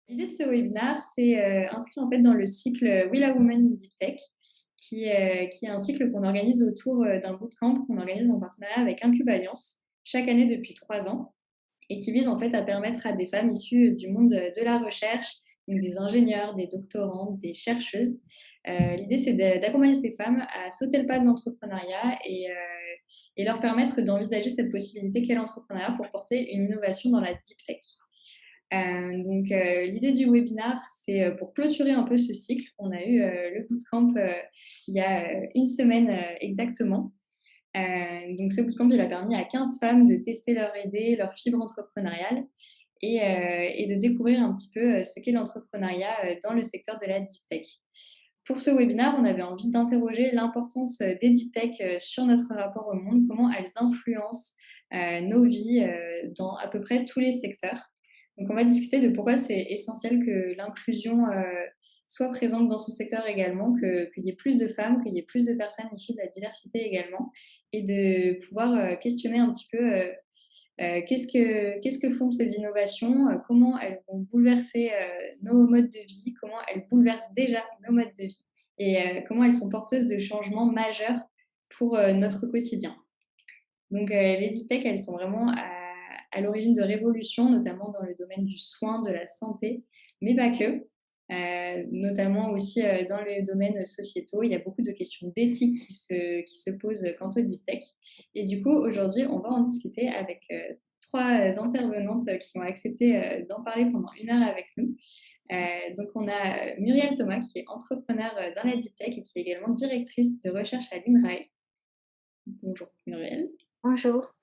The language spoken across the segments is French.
L'idée de ce webinaire, c'est inscrit en fait dans le cycle We Love Women in Deep Tech, qui est un cycle qu'on organise autour d'un bootcamp qu'on organise en partenariat avec Incube Alliance chaque année depuis 3 ans et qui vise en fait à permettre à des femmes issues du monde de la recherche, donc des ingénieurs, des doctorantes, des chercheuses. L'idée, c'est d'accompagner ces femmes à sauter le pas de l'entrepreneuriat et leur permettre d'envisager cette possibilité qu'est l'entrepreneuriat pour porter une innovation dans la deep tech. L'idée du webinaire, c'est pour clôturer un peu ce cycle. On a eu le bootcamp il y a une semaine exactement. Donc ce bootcamp, il a permis à 15 femmes de tester leur idée, leur fibre entrepreneuriale et de découvrir un petit peu ce qu'est l'entrepreneuriat dans le secteur de la deep tech. Pour ce webinaire, on avait envie d'interroger l'importance des deep tech sur notre rapport au monde, comment elles influencent nos vies dans à peu près tous les secteurs. Donc, on va discuter de pourquoi c'est essentiel que l'inclusion soit présente dans ce secteur également, qu'il y ait plus de femmes, qu'il y ait plus de personnes issues de la diversité également, et de pouvoir questionner un petit peu qu'est-ce que font ces innovations, comment elles vont bouleverser nos modes de vie, comment elles bouleversent déjà nos modes de vie, et comment elles sont porteuses de changements majeurs pour notre quotidien. Donc, les deep tech, elles sont vraiment à l'origine de révolutions, notamment dans le domaine du soin, de la santé, mais pas que. Notamment aussi dans les domaines sociétaux. Il y a beaucoup de questions d'éthique qui se posent quant aux deep tech. Et du coup, aujourd'hui, on va en discuter avec trois intervenantes qui ont accepté d'en parler pendant 1 heure avec nous. Donc, on a Muriel Thomas, qui est entrepreneur dans la deep tech et qui est également directrice de recherche à l'INRAE. Bonjour Muriel. Bonjour.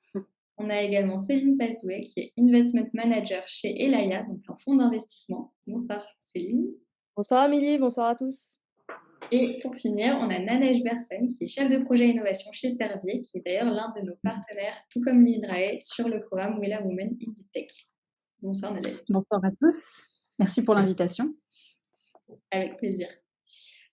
On a également Céline Pasdouet, qui est Investment Manager chez Elaya, donc un fonds d'investissement. Bonsoir Céline. Bonsoir Amélie, bonsoir à tous. Et pour finir, on a Nanej Bersen, qui est chef de projet innovation chez Servier, qui est d'ailleurs l'un de nos partenaires, tout comme l'INRAE, sur le programme We Love Women in Deep Tech. Bonsoir Nanej. Bonsoir à tous. Merci pour l'invitation. Avec plaisir.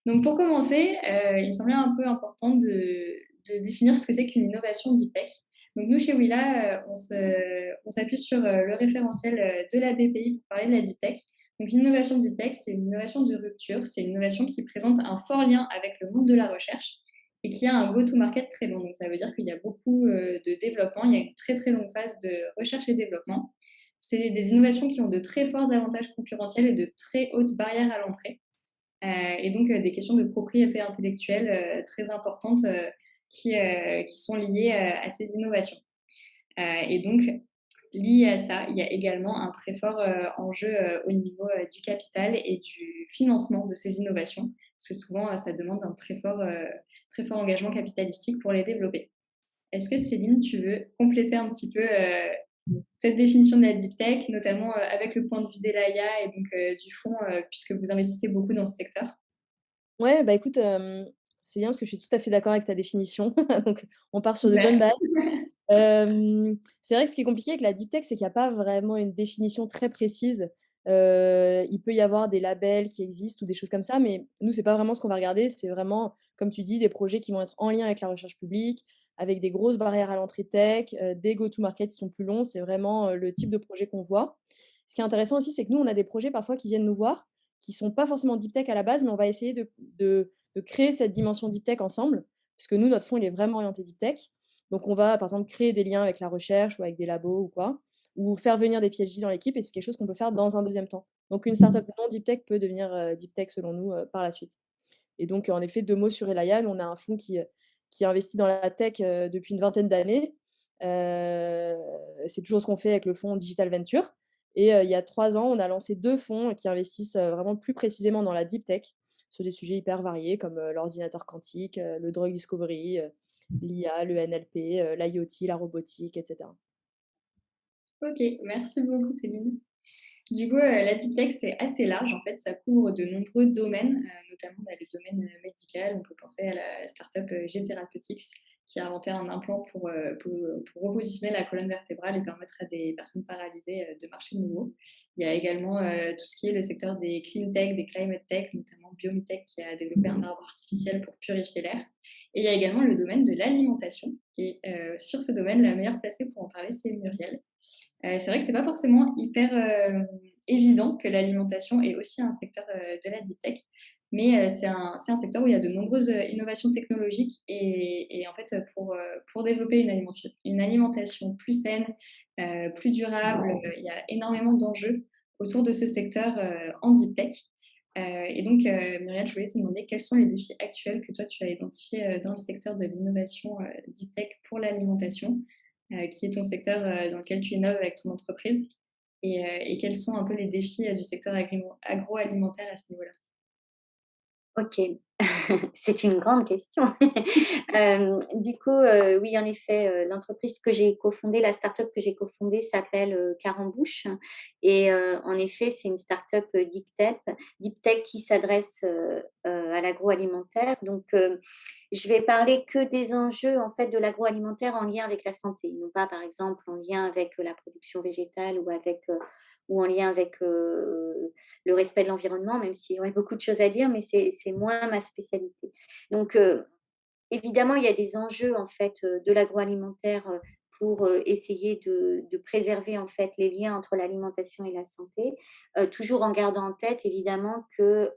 Donc pour commencer, il me semblait un peu important de définir ce que c'est qu'une innovation deep tech. Donc nous, chez Willa, on s'appuie sur le référentiel de la BPI pour parler de la deep tech. Donc une innovation deep tech, c'est une innovation de rupture, c'est une innovation qui présente un fort lien avec le monde de la recherche et qui a un go-to-market très long. Donc ça veut dire qu'il y a beaucoup de développement, il y a une très très longue phase de recherche et développement. C'est des innovations qui ont de très forts avantages concurrentiels et de très hautes barrières à l'entrée. Et donc des questions de propriété intellectuelle très importantes qui sont liées à ces innovations. Et donc, lié à ça, il y a également un très fort enjeu au niveau du capital et du financement de ces innovations, parce que souvent, ça demande un très fort engagement capitalistique pour les développer. Est-ce que Céline, tu veux compléter un petit peu cette définition de la deep tech, notamment avec le point de vue d'Elaya et donc du fonds, puisque vous investissez beaucoup dans ce secteur? Ouais, bah écoute, c'est bien parce que je suis tout à fait d'accord avec ta définition, donc on part sur de bonnes Super. bases. C'est vrai que ce qui est compliqué avec la deep tech, c'est qu'il y a pas vraiment une définition très précise. Il peut y avoir des labels qui existent ou des choses comme ça, mais nous, c'est pas vraiment ce qu'on va regarder. C'est vraiment, comme tu dis, des projets qui vont être en lien avec la recherche publique, avec des grosses barrières à l'entrée tech, des go-to-market qui sont plus longs. C'est vraiment, le type de projet qu'on voit. Ce qui est intéressant aussi, c'est que nous, on a des projets parfois qui viennent nous voir, qui sont pas forcément deep tech à la base, mais on va essayer de créer cette dimension deep tech ensemble, parce que nous, notre fonds, il est vraiment orienté deep tech. Donc on va, par exemple, créer des liens avec la recherche ou avec des labos ou quoi, ou faire venir des PhD dans l'équipe et c'est quelque chose qu'on peut faire dans un deuxième temps. Donc une startup non deep tech peut devenir, deep tech selon nous, par la suite. Et donc en effet, 2 mots sur Elayan, on a un fonds qui investit dans la tech, depuis une vingtaine d'années. C'est toujours ce qu'on fait avec le fonds Digital Venture et il y a 3 ans, on a lancé 2 fonds qui investissent, vraiment plus précisément dans la deep tech, sur des sujets hyper variés comme, l'ordinateur quantique, le drug discovery, l'IA, le NLP, l'IoT, la robotique et cetera. Ok, merci beaucoup Céline. Du coup, la deep tech, c'est assez large. En fait, ça couvre de nombreux domaines, notamment dans les domaines médicaux. On peut penser à la startup G-Therapeutics, qui a inventé un implant pour repositionner la colonne vertébrale et permettre à des personnes paralysées de marcher de nouveau. Il y a également tout ce qui est le secteur des clean tech, des climate tech, notamment Biomitech, qui a développé un arbre artificiel pour purifier l'air. Et il y a également le domaine de l'alimentation. Et sur ce domaine, la meilleure placée pour en parler, c'est Muriel. C'est vrai que c'est pas forcément évident que l'alimentation est aussi un secteur de la deep tech. Mais c'est un secteur où il y a de nombreuses innovations technologiques et en fait, pour développer une alimentation plus saine, plus durable, il y a énormément d'enjeux autour de ce secteur en deep tech. Et donc, Muriel, je voulais te demander quels sont les défis actuels que toi, tu as identifiés dans le secteur de l'innovation deep tech pour l'alimentation, qui est ton secteur dans lequel tu innoves avec ton entreprise, et quels sont un peu les défis du secteur agroalimentaire à ce niveau-là? OK, c'est une grande question. Du coup, oui, en effet, l'entreprise que j'ai cofondée, la start-up que j'ai cofondée s'appelle, Carambouche et en effet, c'est une start-up, deep tech qui s'adresse, à l'agroalimentaire. Donc, je vais parler que des enjeux, en fait, de l'agroalimentaire en lien avec la santé, non pas, par exemple, en lien avec, la production végétale ou en lien avec, le respect de l'environnement, même s'il y aurait beaucoup de choses à dire, mais c'est moins ma spécialité. Donc, évidemment, il y a des enjeux en fait, de l'agroalimentaire, pour, essayer de préserver en fait les liens entre l'alimentation et la santé, toujours en gardant en tête évidemment que,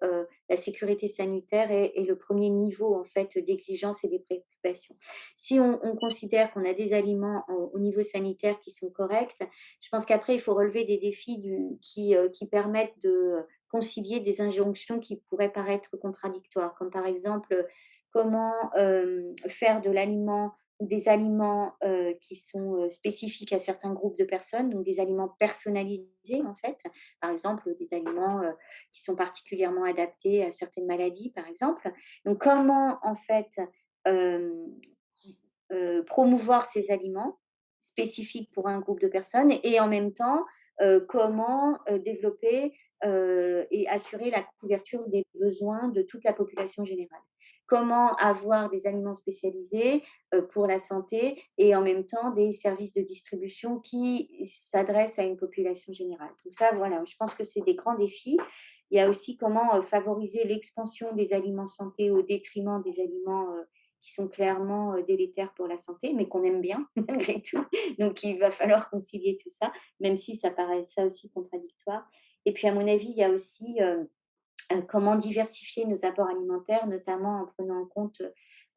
la sécurité sanitaire est le premier niveau en fait d'exigence et des préoccupations. Si on considère qu'on a des aliments au niveau sanitaire qui sont corrects, je pense qu'après il faut relever des défis qui permettent de concilier des injonctions qui pourraient paraître contradictoires, comme par exemple, comment, faire de l'aliment ou des aliments, qui sont, spécifiques à certains groupes de personnes, donc des aliments personnalisés, en fait. Par exemple, des aliments, qui sont particulièrement adaptés à certaines maladies, par exemple. Donc comment, en fait, hem, promouvoir ces aliments spécifiques pour un groupe de personnes et en même temps, comment, développer, et assurer la couverture des besoins de toute la population générale. Comment avoir des aliments spécialisés, pour la santé et en même temps des services de distribution qui s'adressent à une population générale. Donc ça, voilà, je pense que c'est des grands défis. Il y a aussi comment, favoriser l'expansion des aliments santé au détriment des aliments, qui sont clairement, délétères pour la santé, mais qu'on aime bien malgré tout. Donc il va falloir concilier tout ça, même si ça paraît ça aussi contradictoire. Et puis à mon avis, il y a aussi, comment diversifier nos apports alimentaires, notamment en prenant en compte,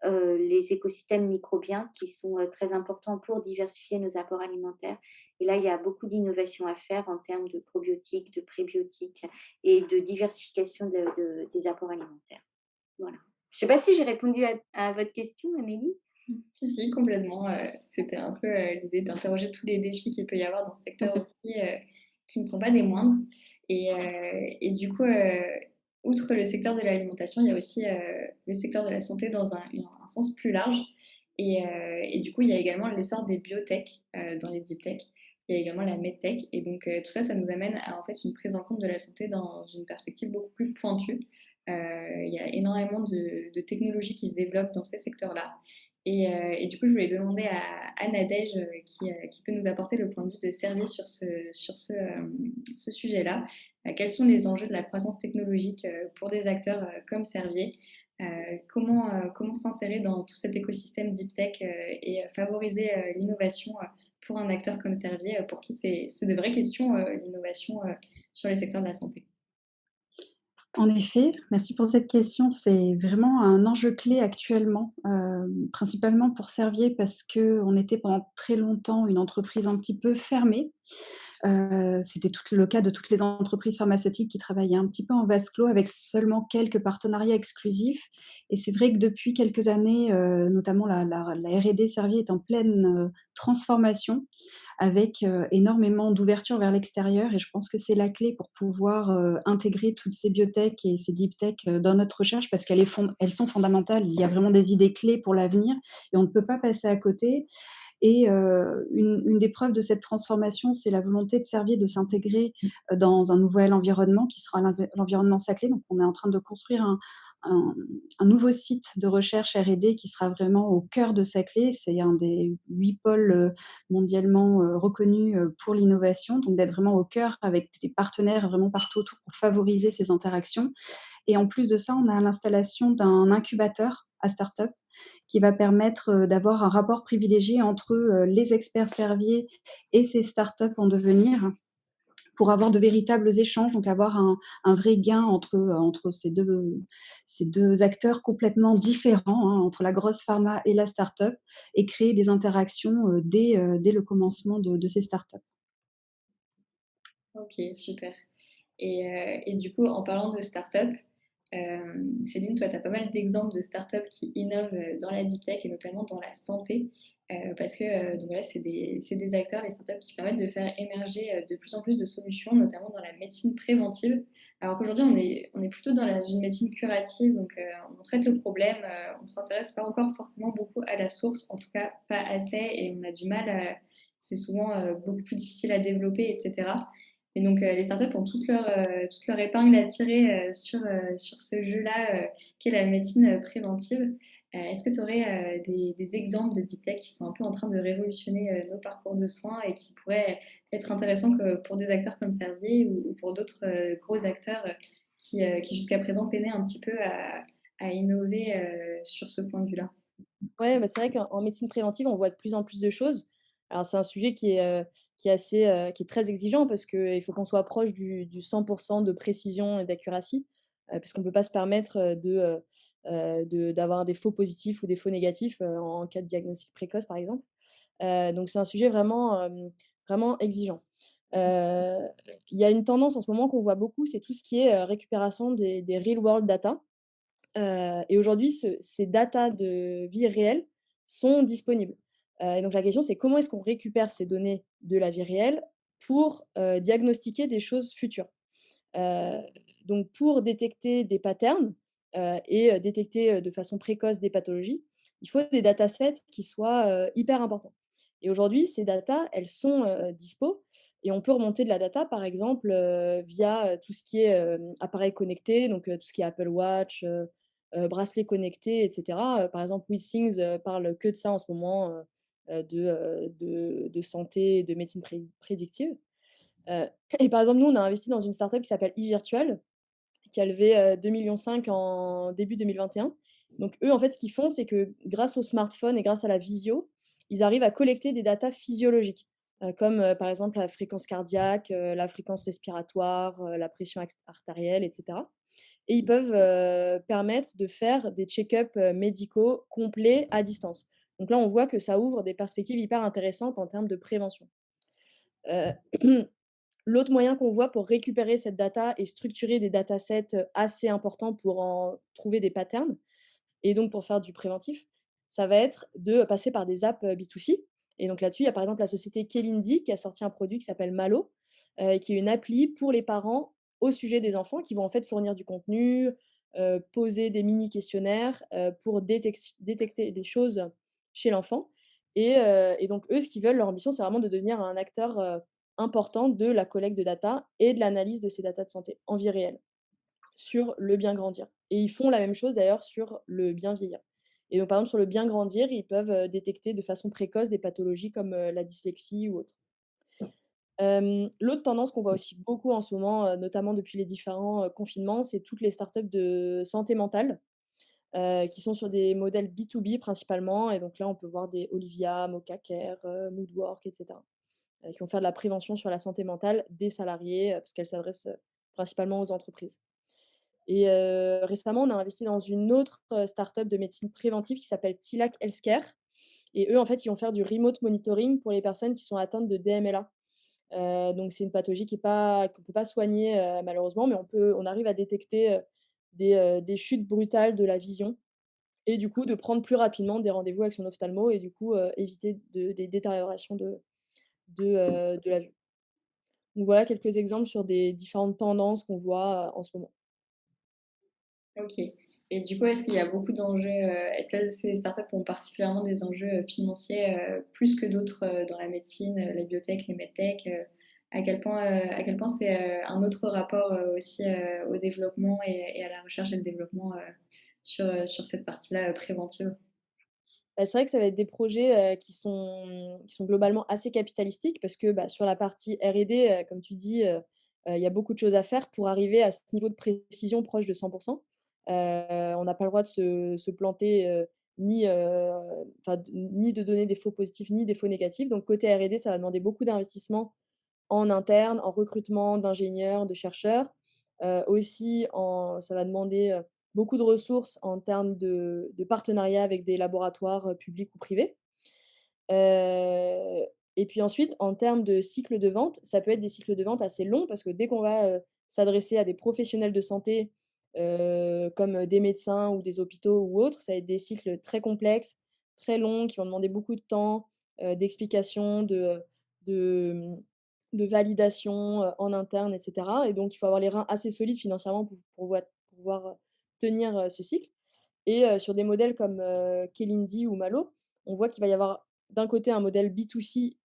les écosystèmes microbiens qui sont, très importants pour diversifier nos apports alimentaires. Et là, il y a beaucoup d'innovations à faire en termes de probiotiques, de prébiotiques et de diversification des apports alimentaires. Voilà. Je ne sais pas si j'ai répondu à votre question, Amélie? Si, si, complètement. C'était un peu l'idée d'interroger tous les défis qu'il peut y avoir dans ce secteur aussi, qui ne sont pas des moindres. Et du coup, outre le secteur de l'alimentation, il y a aussi le secteur de la santé dans un sens plus large. Et du coup, il y a également l'essor des biotech dans les deep tech. Il y a également la medtech. Et donc, tout ça, ça nous amène à en fait une prise en compte de la santé dans une perspective beaucoup plus pointue. Il y a énormément de technologies qui se développent dans ces secteurs-là. Et du coup, je voulais demander à Nadège, qui peut nous apporter le point de vue de Servier sur ce sujet-là. Quels sont les enjeux de la croissance technologique pour des acteurs comme Servier? Comment s'insérer dans tout cet écosystème deep tech et favoriser l'innovation pour un acteur comme Servier, pour qui c'est de vraies questions, l'innovation sur les secteurs de la santé? En effet, merci pour cette question. C'est vraiment un enjeu clé actuellement, principalement pour Servier parce qu'on était pendant très longtemps une entreprise un petit peu fermée. C'était tout le cas de toutes les entreprises pharmaceutiques qui travaillaient un petit peu en vase clos avec seulement quelques partenariats exclusifs et c'est vrai que depuis quelques années, notamment la R&D Servier est en pleine, transformation avec, énormément d'ouverture vers l'extérieur et je pense que c'est la clé pour pouvoir, intégrer toutes ces biotech et ces deep tech, dans notre recherche parce elles sont fondamentales. Il y a vraiment des idées clés pour l'avenir et on ne peut pas passer à côté et une des preuves de cette transformation, c'est la volonté de Servier de s'intégrer, dans un nouvel environnement qui sera l'environnement Saclay. Donc on est en train de construire un un nouveau site de recherche R&D qui sera vraiment au cœur de Saclay. C'est un des 8 pôles, mondialement, reconnus, pour l'innovation, donc d'être vraiment au cœur avec des partenaires vraiment partout autour pour favoriser ces interactions et en plus de ça, on a l'installation d'un incubateur à start-up qui va permettre, d'avoir un rapport privilégié entre, les experts Servier et ces start-up en devenir pour avoir de véritables échanges, donc avoir un vrai gain entre ces 2 acteurs complètement différents, hein, entre la grosse pharma et la start-up et créer des interactions, dès le commencement de ces start-up. Ok, super. Et du coup, en parlant de start-up, Céline, toi, tu as pas mal d'exemples de start-up qui innovent dans la deep tech et notamment dans la santé, parce que donc voilà, c'est des acteurs, les start-up, qui permettent de faire émerger de plus en plus de solutions, notamment dans la médecine préventive. Alors qu'aujourd'hui, on est plutôt dans une médecine curative, donc on traite le problème, on ne s'intéresse pas encore forcément beaucoup à la source, en tout cas pas assez, et on a du mal, c'est souvent beaucoup plus difficile à développer, etc. Et donc, les startups ont toute leur épingle à tirer sur ce jeu-là qu'est la médecine préventive. Est-ce que tu aurais des exemples de deep tech qui sont un peu en train de révolutionner nos parcours de soins et qui pourraient être intéressants pour des acteurs comme Servier ou pour d'autres gros acteurs qui jusqu'à présent peinaient un petit peu à innover sur ce point de vue-là? Ouais, bah, c'est vrai qu'en médecine préventive, on voit de plus en plus de choses. Alors c'est un sujet qui est assez, qui est très exigeant parce qu'il faut qu'on soit proche du 100 de précision et d'accuracy, parce qu'on ne peut pas se permettre, d'avoir des faux positifs ou des faux négatifs, en cas de diagnostic précoce, par exemple. Donc c'est un sujet vraiment, vraiment exigeant. Heu, il y a une tendance en ce moment qu'on voit beaucoup, c'est tout ce qui est, récupération des real world data. Et aujourd'hui, ces datas de vie réelle sont disponibles. Et donc la question, c'est comment est-ce qu'on récupère ces données de la vie réelle pour, diagnostiquer des choses futures? Heu, donc pour détecter des patterns, et détecter, de façon précoce des pathologies, il faut des datasets qui soient, hyper importants. Et aujourd'hui, ces datas, elles sont, dispo et on peut remonter de la data, par exemple, via, tout ce qui est, appareil connecté, donc tout ce qui est Apple Watch, bracelet connecté et cetera. Par exemple, WithThings, parle que de ça en ce moment, de santé et de médecine prédictive. Heu et par exemple, nous, on a investi dans une startup qui s'appelle eVirtual, qui a levé, 2,5 millions en début 2021. Donc eux, en fait, ce qu'ils font, c'est que grâce au smartphone et grâce à la visio, ils arrivent à collecter des datas physiologiques, comme, par exemple, la fréquence cardiaque, la fréquence respiratoire, la pression artérielle et cetera. Et ils peuvent, permettre de faire des check-up, médicaux complets à distance. Donc là, on voit que ça ouvre des perspectives hyper intéressantes en termes de prévention. Heu L'autre moyen qu'on voit pour récupérer cette data et structurer des datasets, assez importants pour en trouver des patterns et donc pour faire du préventif, ça va être de passer par des apps, B2C. Et donc là-dessus, il y a par exemple la société Kelindi qui a sorti un produit qui s'appelle Malo, qui est une appli pour les parents au sujet des enfants qui vont en fait fournir du contenu, poser des mini questionnaires, pour détecter des choses chez l'enfant. Et donc eux, ce qu'ils veulent, leur ambition, c'est vraiment de devenir un acteur, important de la collecte de data et de l'analyse de ces datas de santé en vie réelle, sur le bien grandir. Et ils font la même chose d'ailleurs sur le bien vieillir. Et donc par exemple sur le bien grandir, ils peuvent, détecter de façon précoce des pathologies comme, la dyslexie ou autre. L'autre tendance qu'on voit aussi beaucoup en ce moment, notamment depuis les différents, confinements, c'est toutes les startups de santé mentale, qui sont sur des modèles B2B principalement. Et donc là, on peut voir des Olivia, Mocacare, Moodwork et cetera, qui vont faire de la prévention sur la santé mentale des salariés, parce qu'elles s'adressent, principalement aux entreprises. Et récemment, on a investi dans une autre, start-up de médecine préventive qui s'appelle Tilac Healthcare. Et eux, en fait, ils vont faire du remote monitoring pour les personnes qui sont atteintes de DMLA. Donc c'est une pathologie qui est pas qu'on peut pas soigner, malheureusement, mais on arrive à détecter, des chutes brutales de la vision et du coup de prendre plus rapidement des rendez-vous avec son ophtalmo et du coup, éviter des détériorations de la vue. Donc voilà quelques exemples sur des différentes tendances qu'on voit, en ce moment. Ok. Et du coup, est-ce qu'il y a beaucoup d'enjeux, est-ce que ces startups ont particulièrement des enjeux financiers plus que d'autres dans la médecine, la biotech, les medtech à quel point c'est un autre rapport aussi au développement et à la recherche et le développement sur cette partie-là préventive? Bah, c'est vrai que ça va être des projets, qui sont globalement assez capitalistiques parce que, bah, sur la partie R&D, comme tu dis, il y a beaucoup de choses à faire pour arriver à ce niveau de précision proche de 100. On n'a pas le droit de se planter, ni, enfin, ni de donner des faux positifs, ni des faux négatifs. Donc côté R&D, ça va demander beaucoup d'investissement en interne, en recrutement d'ingénieurs, de chercheurs. Aussi ça va demander, beaucoup de ressources en termes de partenariat avec des laboratoires, publics ou privés. Heu et puis ensuite, en termes de cycle de vente, ça peut être des cycles de vente assez longs parce que dès qu'on va, s'adresser à des professionnels de santé, comme des médecins ou des hôpitaux ou autres, ça va être des cycles très complexes, très longs, qui vont demander beaucoup de temps, d'explication, de, de validation, en interne et cetera et donc il faut avoir les reins assez solides financièrement pour pouvoir, tenir, ce cycle et sur des modèles comme, Kelindi ou Malo, on voit qu'il va y avoir d'un côté un modèle B2C,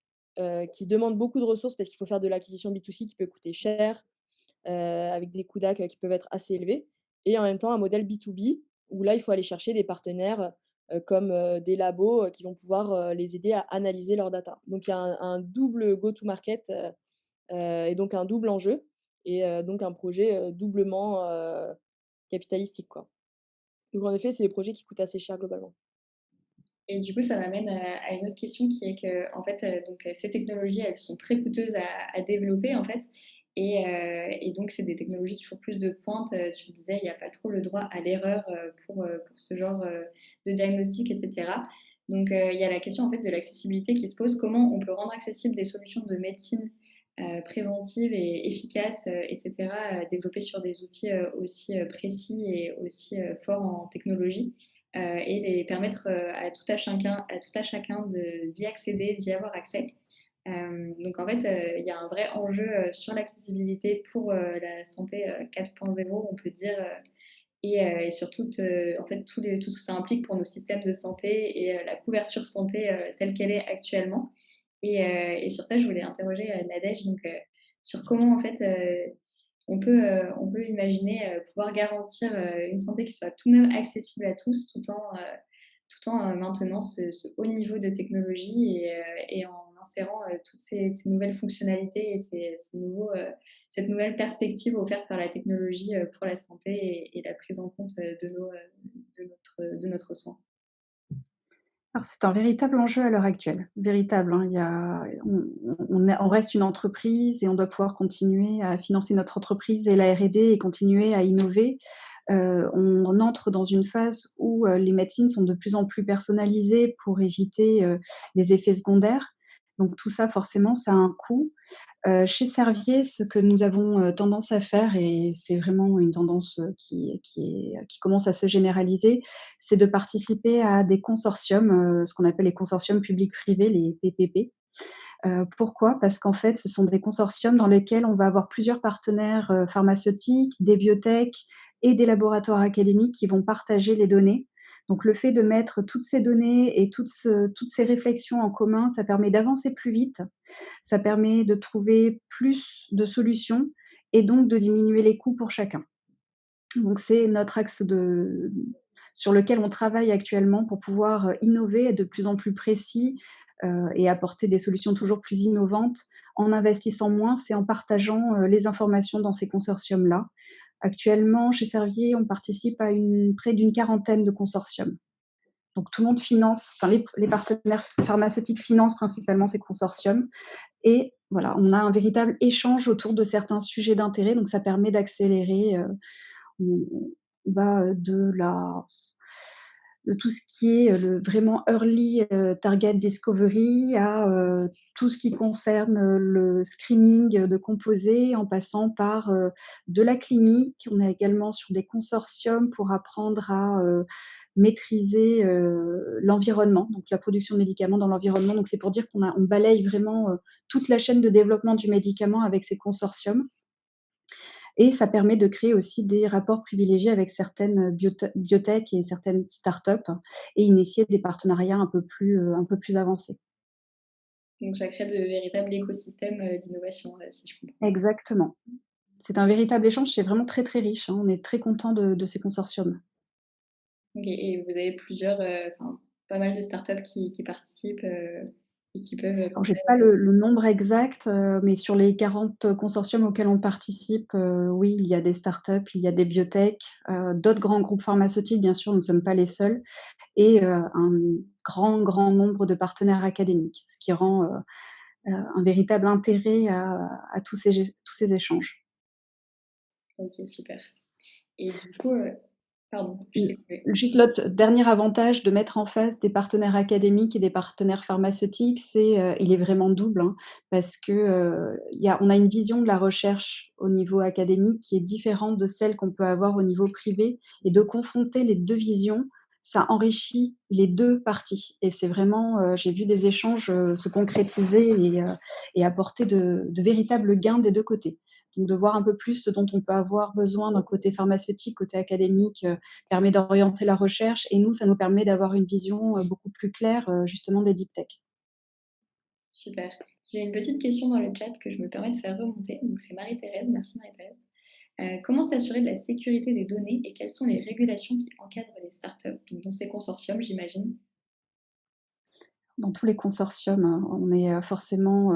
qui demande beaucoup de ressources parce qu'il faut faire de l'acquisition B2C qui peut coûter cher, avec des coûts d'acc, qui peuvent être assez élevés et en même temps un modèle B2B où là, il faut aller chercher des partenaires, comme, des labos, qui vont pouvoir, les aider à analyser leurs data. Donc il y a un double go to market, et donc un double enjeu et donc un projet, doublement, capitalistique, quoi. Donc en effet, c'est des projets qui coûtent assez cher globalement. Et du coup, ça m'amène à une autre question qui est que, en fait, ces technologies, elles sont très coûteuses à développer, en fait. Et donc, c'est des technologies toujours plus de pointe. Tu le disais, il n'y a pas trop le droit à l'erreur pour ce genre de diagnostic, etc. Donc, il y a la question, en fait, de l'accessibilité qui se pose. Comment on peut rendre accessible des solutions de médecine préventives et efficaces, etc., développées sur des outils aussi précis et aussi forts en technologie et les permettre à tout à chacun d'y accéder, d'y avoir accès. Donc en fait, il y a un vrai enjeu sur l'accessibilité pour la santé 4.0, on peut dire, et surtout en fait, tout ce que ça implique pour nos systèmes de santé et la couverture santé telle qu'elle est actuellement. Et sur ça, je voulais interroger Nadège donc, sur comment en fait on peut imaginer pouvoir garantir une santé qui soit tout de même accessible à tous, tout en maintenant ce haut niveau de technologie et en insérant toutes ces nouvelles fonctionnalités et cette nouvelle perspective offerte par la technologie pour la santé et la prise en compte de notre soin. Alors c'est un véritable enjeu à l'heure actuelle, véritable, hein. Il y a on reste une entreprise et on doit pouvoir continuer à financer notre entreprise et la R&D et continuer à innover. On entre dans une phase où, les médecines sont de plus en plus personnalisées pour éviter, les effets secondaires. Donc tout ça forcément ça a un coût. Chez Servier, ce que nous avons, tendance à faire et c'est vraiment une tendance, qui commence à se généraliser, c'est de participer à des consortiums, ce qu'on appelle les consortiums publics-privés, les PPP. Pourquoi? Parce qu'en fait, ce sont des consortiums dans lesquels on va avoir plusieurs partenaires, pharmaceutiques, des biotech et des laboratoires académiques qui vont partager les données. Donc le fait de mettre toutes ces données et toutes ces réflexions en commun, ça permet d'avancer plus vite, ça permet de trouver plus de solutions et donc de diminuer les coûts pour chacun. Donc c'est notre axe sur lequel on travaille actuellement pour pouvoir, innover, être de plus en plus précis, et apporter des solutions toujours plus innovantes en investissant moins et en partageant, les informations dans ces consortiums-là. Actuellement, chez Servier, on participe à près d'une quarantaine de consortiums. Donc tout le monde finance, enfin les partenaires pharmaceutiques financent principalement ces consortiums et voilà, on a un véritable échange autour de certains sujets d'intérêt, donc ça permet d'accélérer, on va de tout ce qui est, le vraiment early, target discovery à, tout ce qui concerne, le screening, de composés en passant par, de la clinique. On est également sur des consortiums pour apprendre à, maîtriser, l'environnement, donc la production de médicaments dans l'environnement. Donc c'est pour dire on balaye vraiment, toute la chaîne de développement du médicament avec ces consortiums. Et ça permet de créer aussi des rapports privilégiés avec certaines biotech et certaines startups et initier des partenariats un peu plus avancés. Donc ça crée de véritables écosystèmes d'innovation, si je comprends. Exactement. C'est un véritable échange, c'est vraiment très, très riche, hein. On est très content de ces consortiums. OK et vous avez enfin, pas mal de startups qui participent, et qui peuvent, Alors comme j'ai ça pas le nombre exact, mais sur les 40 consortiums auxquels on participe, oui, il y a des startups, il y a des biotech, d'autres grands groupes pharmaceutiques, bien sûr, nous ne sommes pas les seuls et un grand, grand nombre de partenaires académiques, ce qui rend, un véritable intérêt à tous ces échanges. Ok, super. Et du coup, pardon, je L t'ai coupé. Juste l'autre dernier avantage de mettre en face des partenaires académiques et des partenaires pharmaceutiques, il est vraiment double, hein, parce que, on a une vision de la recherche au niveau académique qui est différente de celle qu'on peut avoir au niveau privé et de confronter les 2 visions, ça enrichit les 2 parties et c'est vraiment, j'ai vu des échanges, se concrétiser et apporter de véritables gains des 2 côtés. Donc de voir un peu plus ce dont on peut avoir besoin d'un côté pharmaceutique, côté académique, permet d'orienter la recherche et nous, ça nous permet d'avoir une vision, beaucoup plus claire, justement des deep tech. Super. J'ai une petite question dans le chat que je me permets de faire remonter. Donc, c'est Marie-Thérèse. Merci Marie-Thérèse. Comment s'assurer de la sécurité des données et quelles sont les régulations qui encadrent les startups, donc dans ces consortiums, j'imagine? Dans tous les consortiums, on est, forcément,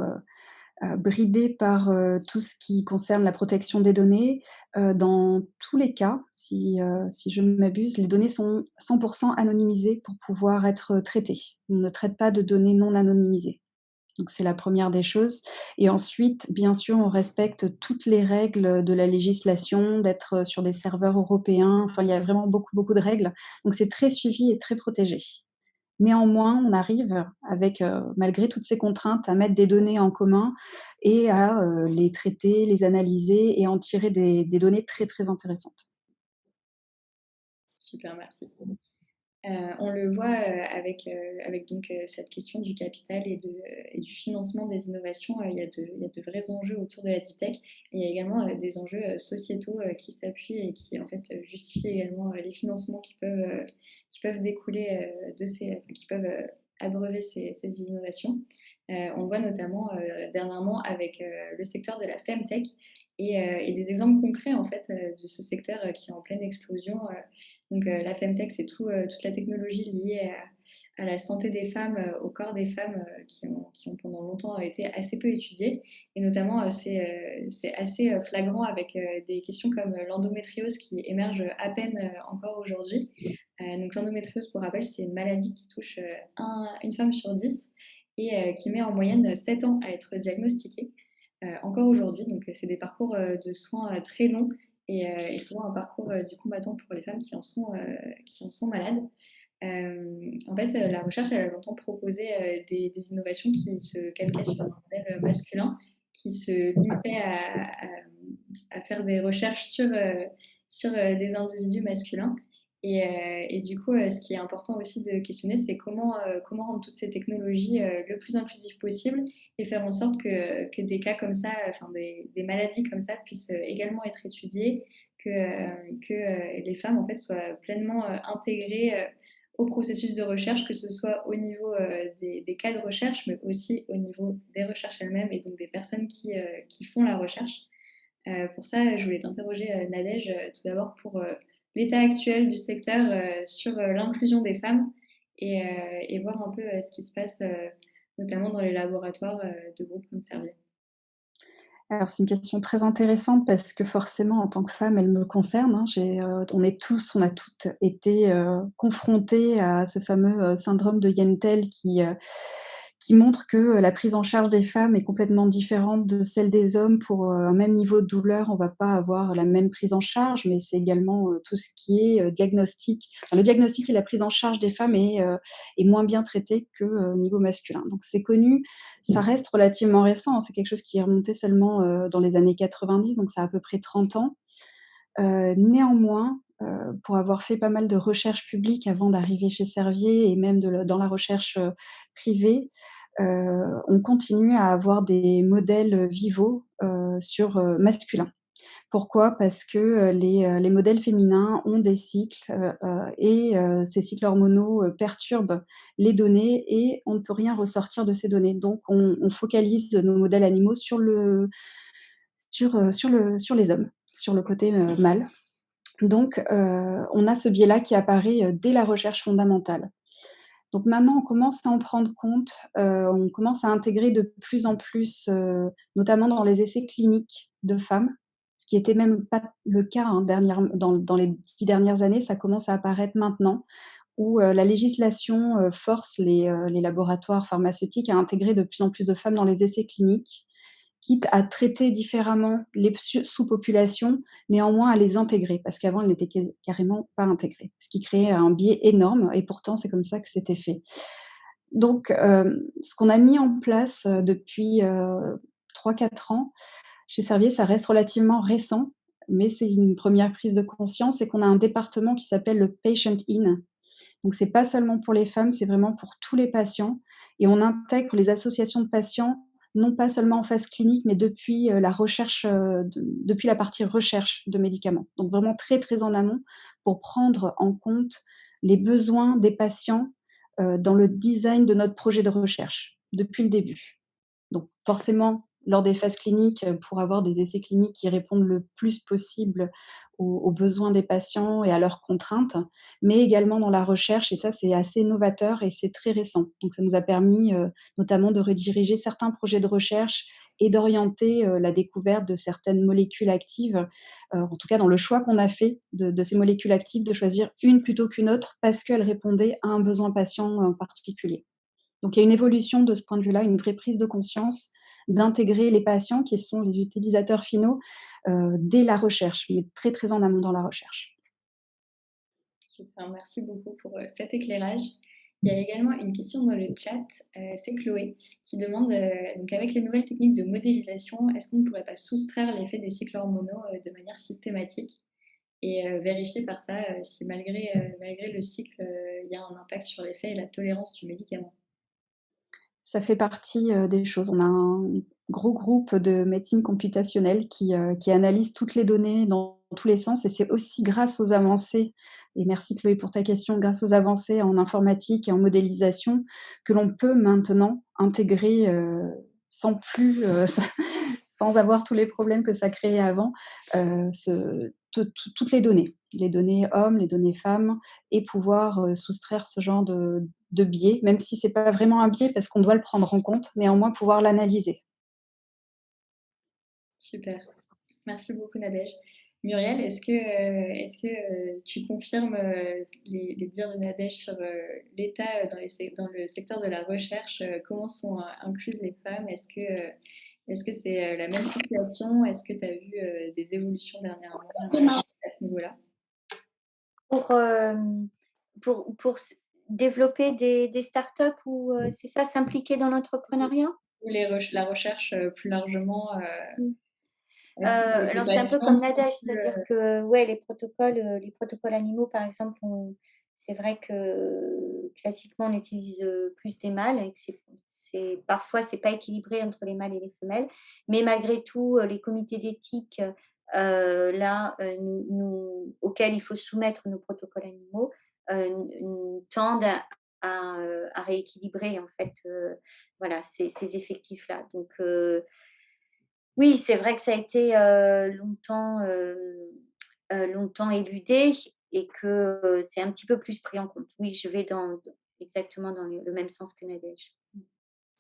bridé par, tout ce qui concerne la protection des données. Dans tous les cas, si je ne m'abuse, les données sont 100 anonymisées pour pouvoir être traitées. On ne traite pas de données non anonymisées. Donc c'est la première des choses et ensuite, bien sûr, on respecte toutes les règles de la législation, d'être sur des serveurs européens. Enfin, il y a vraiment beaucoup, beaucoup de règles. Donc c'est très suivi et très protégé. Néanmoins, on arrive avec, malgré toutes ces contraintes, à mettre des données en commun et à, les traiter, les analyser et en tirer des données très, très intéressantes. Super, merci. On le voit avec donc cette question du capital et du financement des innovations. Il y a de vrais enjeux autour de la deep tech. Et il y a également des enjeux sociétaux qui s'appuient et qui en fait justifient également les financements qui peuvent découler qui peuvent abreuver ces innovations. On voit notamment dernièrement avec le secteur de la Femtech et des exemples concrets en fait de ce secteur qui est en pleine explosion. Donc la Femtech, c'est toute la technologie liée à la santé des femmes, au corps des femmes qui ont pendant longtemps été assez peu étudiées. Et notamment, c'est assez flagrant avec des questions comme l'endométriose qui émerge à peine encore aujourd'hui. Donc l'endométriose, pour rappel, c'est une maladie qui touche une femme sur 10 et qui met en moyenne 7 ans à être diagnostiquée encore aujourd'hui. Donc c'est des parcours de soins très longs et souvent un parcours du combattant pour les femmes qui en sont malades. En fait, la recherche, elle a longtemps proposé des innovations qui se calquaient sur un modèle masculin, qui se limitaient à faire des recherches sur des individus masculins. Et du coup, ce qui est important aussi de questionner, c'est comment rendre toutes ces technologies le plus inclusives possible et faire en sorte que des cas comme ça, enfin des maladies comme ça puissent également être étudiées, que les femmes en fait soient pleinement intégrées au processus de recherche, que ce soit au niveau des cas de recherche, mais aussi au niveau des recherches elles-mêmes et donc des personnes qui font la recherche. Pour ça, je voulais t'interroger, Nadège, tout d'abord pour l'état actuel du secteur sur l'inclusion des femmes et voir un peu ce qui se passe, notamment dans les laboratoires de groupes comme Servier. Alors c'est une question très intéressante parce que forcément en tant que femme, elle me concerne, hein. On a toutes été, confrontées à ce fameux, syndrome de Yentel qui montre que, la prise en charge des femmes est complètement différente de celle des hommes. Pour, un même niveau de douleur, on va pas avoir la même prise en charge, mais c'est également, tout ce qui est, diagnostic. Enfin, le diagnostic et la prise en charge des femmes est moins bien traité que, au niveau masculin. Donc c'est connu, ça reste relativement récent, hein. C'est quelque chose qui est remonté seulement, dans les années 90, donc ça a à peu près 30 ans. Néanmoins, pour avoir fait pas mal de recherches publiques avant d'arriver chez Servier et même dans la recherche, privée, on continue à avoir des modèles, vivaux, masculins. Pourquoi? Parce que, les modèles féminins ont des cycles, ces cycles hormonaux, perturbent les données et on ne peut rien ressortir de ces données. Donc on focalise nos modèles animaux sur les hommes, sur le côté, mâle. Donc, on a ce biais-là qui apparaît, dès la recherche fondamentale. Donc maintenant, on commence à en prendre compte, on commence à intégrer de plus en plus, notamment dans les essais cliniques de femmes, ce qui était même pas le cas, hein, dans les 10 dernières années, ça commence à apparaître maintenant. où la législation force les laboratoires pharmaceutiques à intégrer de plus en plus de femmes dans les essais cliniques, quitte à traiter différemment les sous-populations, néanmoins à les intégrer, parce qu'avant, elles n'étaient carrément pas intégrées, ce qui créait un biais énorme et pourtant c'est comme ça que c'était fait. Donc ce qu'on a mis en place depuis 3-4 ans chez Servier, ça reste relativement récent, mais c'est une première prise de conscience, c'est qu'on a un département qui s'appelle le Patient In. Donc c'est pas seulement pour les femmes, c'est vraiment pour tous les patients et on intègre les associations de patients, non pas seulement en phase clinique, mais depuis la recherche, depuis la partie recherche de médicaments. Donc vraiment très, très en amont pour prendre en compte les besoins des patients, dans le design de notre projet de recherche, depuis le début. Donc forcément, lors des phases cliniques, pour avoir des essais cliniques qui répondent le plus possible aux besoins des patients et à leurs contraintes, mais également dans la recherche et ça, c'est assez novateur et c'est très récent. Donc ça nous a permis, notamment de rediriger certains projets de recherche et d'orienter, la découverte de certaines molécules actives, en tout cas dans le choix qu'on a fait de ces molécules actives, de choisir une plutôt qu'une autre parce qu'elles répondaient à un besoin patient en particulier. Donc il y a une évolution de ce point de vue-là, une vraie prise de conscience d'intégrer les patients qui sont les utilisateurs finaux, dès la recherche, mais très, très en amont dans la recherche. Super, merci beaucoup pour cet éclairage. Il y a également une question dans le chat, c'est Chloé qui demande, donc avec les nouvelles techniques de modélisation, est-ce qu'on ne pourrait pas soustraire l'effet des cycles hormonaux de manière systématique et vérifier par ça si malgré le cycle, il y a un impact sur l'effet et la tolérance du médicament? Ça fait partie, des choses. On a un gros groupe de médecine computationnelle qui analyse toutes les données dans tous les sens et c'est aussi grâce aux avancées et merci Chloé pour ta question, grâce aux avancées en informatique et en modélisation que l'on peut maintenant intégrer, sans plus, sans avoir tous les problèmes que ça créait avant, toutes les données hommes, les données femmes et pouvoir, soustraire ce genre de biais, même si c'est pas vraiment un biais parce qu'on doit le prendre en compte, néanmoins pouvoir l'analyser. Super. Merci beaucoup Nadège. Muriel, tu confirmes les dires de Nadège sur l'état dans le secteur de la recherche, comment sont incluses les femmes? Est-ce que c'est la même situation? Est-ce que tu as vu des évolutions dernièrement à ce niveau-là? Pour, développer des startups ou c'est ça, s'impliquer dans l'entrepreneuriat? Ou la recherche plus largement, Mmh. est-ce que les Alors c'est un peu patients comme sont Nadège, plus, c'est-à-dire que ouais, les protocoles animaux par exemple, c'est vrai que classiquement on utilise, plus des mâles et que parfois c'est pas équilibré entre les mâles et les femelles. Mais malgré tout, les comités d'éthique, là, auxquels il faut soumettre nos protocoles animaux, tendent à rééquilibrer en fait, voilà ces effectifs-là. Donc oui, c'est vrai que ça a été, longtemps éludé et que, c'est un petit peu plus pris en compte. Oui, je vais exactement dans le même sens que Nadège.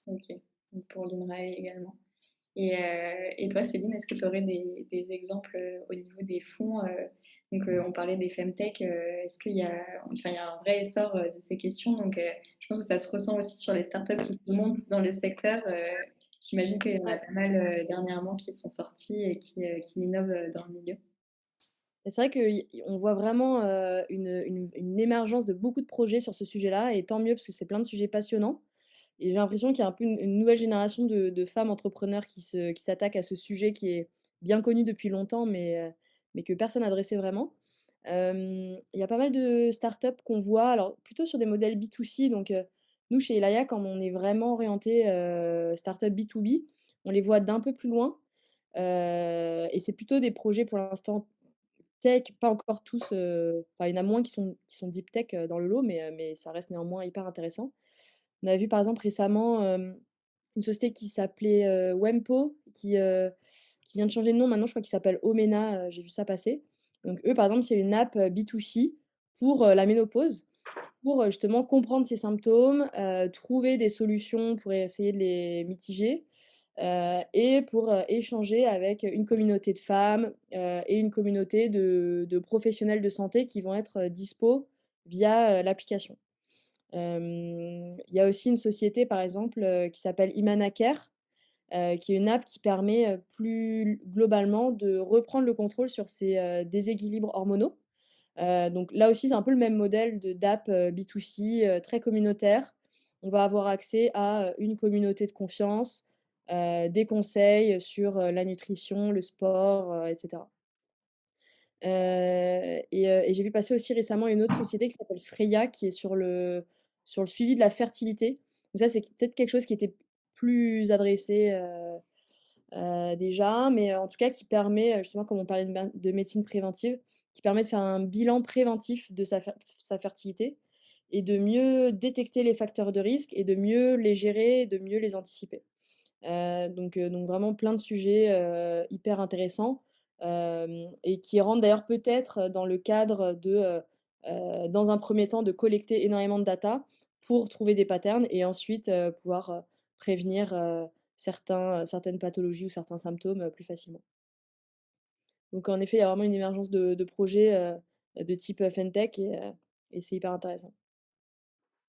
OK, donc pour l'INRAE également. Et toi, Céline, est-ce que tu aurais des exemples au niveau des fonds donc, on parlait des femtech. Est-ce qu'il y a, enfin, il y a un vrai essor de ces questions? Donc, je pense que ça se ressent aussi sur les startups qui se montent dans le secteur. J'imagine qu'il y en a Ouais. pas mal dernièrement qui sont sortis et qui innovent dans le milieu. Et c'est vrai qu'on voit vraiment une émergence de beaucoup de projets sur ce sujet-là, et tant mieux parce que c'est plein de sujets passionnants. Et j'ai l'impression qu'il y a un peu une nouvelle génération de femmes entrepreneurs qui s'attaquent à ce sujet qui est bien connu depuis longtemps, mais que personne n'adressait vraiment. Il y a pas mal de startups qu'on voit, alors plutôt sur des modèles B2C. Donc, nous, chez Elaya, quand on est vraiment orienté startup B2B, on les voit d'un peu plus loin. Et c'est plutôt des projets pour l'instant tech, pas encore tous, enfin, il y en a moins qui sont deep tech dans le lot, mais ça reste néanmoins hyper intéressant. On a vu par exemple récemment, une société qui s'appelait, Wempo, qui vient de changer de nom maintenant, je crois qu'il s'appelle Omena, j'ai vu ça passer. Donc eux, par exemple, c'est une app, B2C pour, la ménopause, pour, justement comprendre ses symptômes, trouver des solutions pour essayer de les mitiger, et pour, échanger avec une communauté de femmes, et une communauté de professionnels de santé qui vont être, dispo via l'application. Il y a aussi une société, par exemple, qui s'appelle Imanacare, qui est une app qui permet, plus globalement de reprendre le contrôle sur ces, déséquilibres hormonaux. Donc là aussi, c'est un peu le même modèle d'app, B2C, très communautaire. On va avoir accès à, une communauté de confiance, des conseils sur, la nutrition, le sport, et cetera. Et j'ai vu passer aussi récemment une autre société qui s'appelle Freya, qui est sur le suivi de la fertilité. Donc ça, c'est peut-être quelque chose qui était plus adressé, déjà, mais en tout cas qui permet, justement, comme on parlait de médecine préventive, qui permet de faire un bilan préventif de sa fertilité et de mieux détecter les facteurs de risque et de mieux les gérer et de mieux les anticiper. Donc vraiment plein de sujets, hyper intéressants, et qui rentrent d'ailleurs peut-être dans le cadre dans un premier temps, de collecter énormément de data pour trouver des patterns et ensuite, pouvoir, prévenir, certaines pathologies ou certains symptômes, plus facilement. Donc en effet, il y a vraiment une émergence de projets, de type, FinTech et c'est hyper intéressant.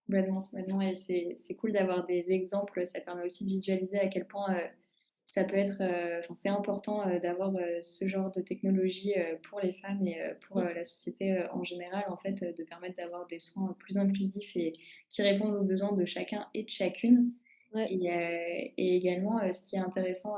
Complètement et c'est cool d'avoir des exemples. Ça permet aussi de visualiser à quel point, ça peut être, enfin, c'est important, d'avoir, ce genre de technologie, pour les femmes et pour, Mmh. la société, en général, en fait, de permettre d'avoir des soins plus inclusifs et qui répondent aux besoins de chacun et de chacune. Ouais. Et également, ce qui est intéressant,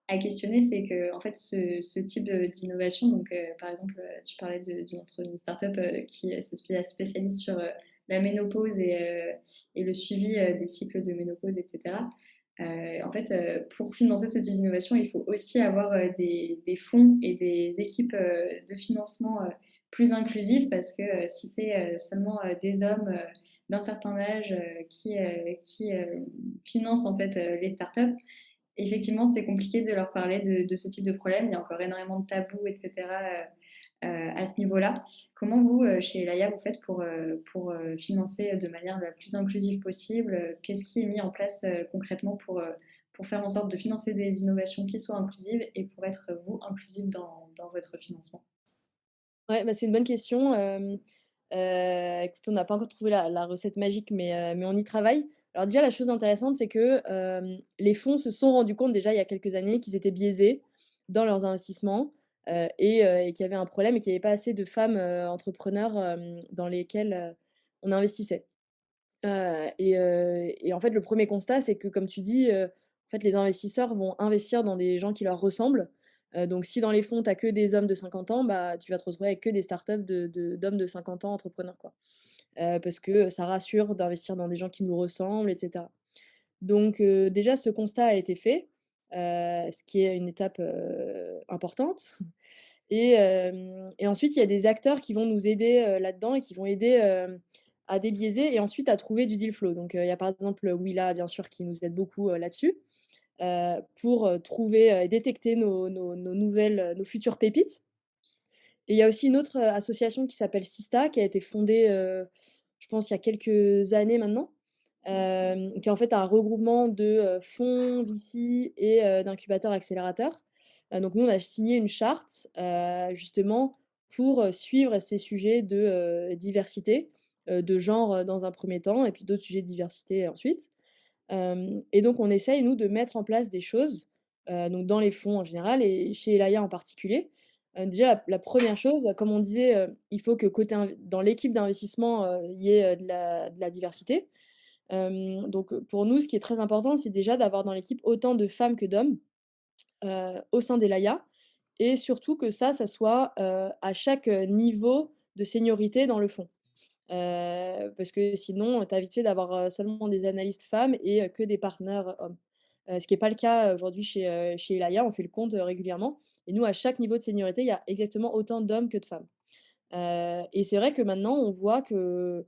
à questionner, c'est que en fait, ce type, d'innovation, donc par exemple, tu parlais d'une start-up, qui, spécialise sur, la ménopause et le suivi, des cycles de ménopause et cetera. En fait, pour financer ce type d'innovation, il faut aussi avoir, des fonds et des équipes, de financement, plus inclusives parce que, si c'est, seulement, des hommes, d'un certain âge, qui financent en fait, les startups, effectivement, c'est compliqué de leur parler de ce type de problème. Il y a encore énormément de tabous et cetera, à ce niveau-là. Comment vous, chez Elaya, vous faites pour financer de manière la plus inclusive possible? Qu'est-ce qui est mis en place, concrètement pour faire en sorte de financer des innovations qui soient inclusives et pour être, vous, inclusive dans votre financement? Ouais, bah, c'est une bonne question. Écoute, on n'a pas encore trouvé la recette magique, mais on y travaille. Alors déjà, la chose intéressante, c'est que, les fonds se sont rendus compte déjà il y a quelques années qu'ils étaient biaisés dans leurs investissements, et qu'il y avait un problème et qu'il n'y avait pas assez de femmes, entrepreneurs, dans lesquelles, on investissait. Et en fait, le premier constat, c'est que comme tu dis, en fait, les investisseurs vont investir dans des gens qui leur ressemblent. Donc si dans les fonds, tu as que des hommes de 50 ans, bah, tu vas te retrouver avec que des startups d'hommes de 50 ans entrepreneurs, quoi. Parce que ça rassure d'investir dans des gens qui nous ressemblent et cetera. Donc déjà ce constat a été fait, ce qui est une étape, importante. Et ensuite, il y a des acteurs qui vont nous aider, là-dedans et qui vont aider, à débiaiser et ensuite à trouver du deal flow. Donc, il y a par exemple, Willa, bien sûr, qui nous aide beaucoup, là-dessus, pour, trouver, et détecter nos nouvelles, nos futures pépites. Et il y a aussi une autre, association qui s'appelle Sista, qui a été fondée, je pense il y a quelques années maintenant, qui est en fait un regroupement de, fonds, VC et d'incubateurs accélérateurs. Donc nous, on a signé une charte, justement pour, suivre ces sujets de, diversité, de genre, dans un premier temps et puis d'autres sujets de diversité ensuite. Et donc on essaye nous de mettre en place des choses, donc dans les fonds en général et chez Elaya en particulier. Déjà la 1re chose, comme on disait, il faut que côté dans l'équipe d'investissement, il y ait, de la diversité. Donc pour nous, ce qui est très important, c'est déjà d'avoir dans l'équipe autant de femmes que d'hommes, au sein d'Elaya et surtout que ça soit, à chaque, niveau de seniorité dans le fonds. Parce que sinon, tu as vite fait d'avoir, seulement des analystes femmes et que des partenaires, hommes. Ce qui est pas le cas, aujourd'hui chez Elaya. On fait le compte, régulièrement et nous, à chaque niveau de seniorité, il y a exactement autant d'hommes que de femmes. Et c'est vrai que maintenant, on voit que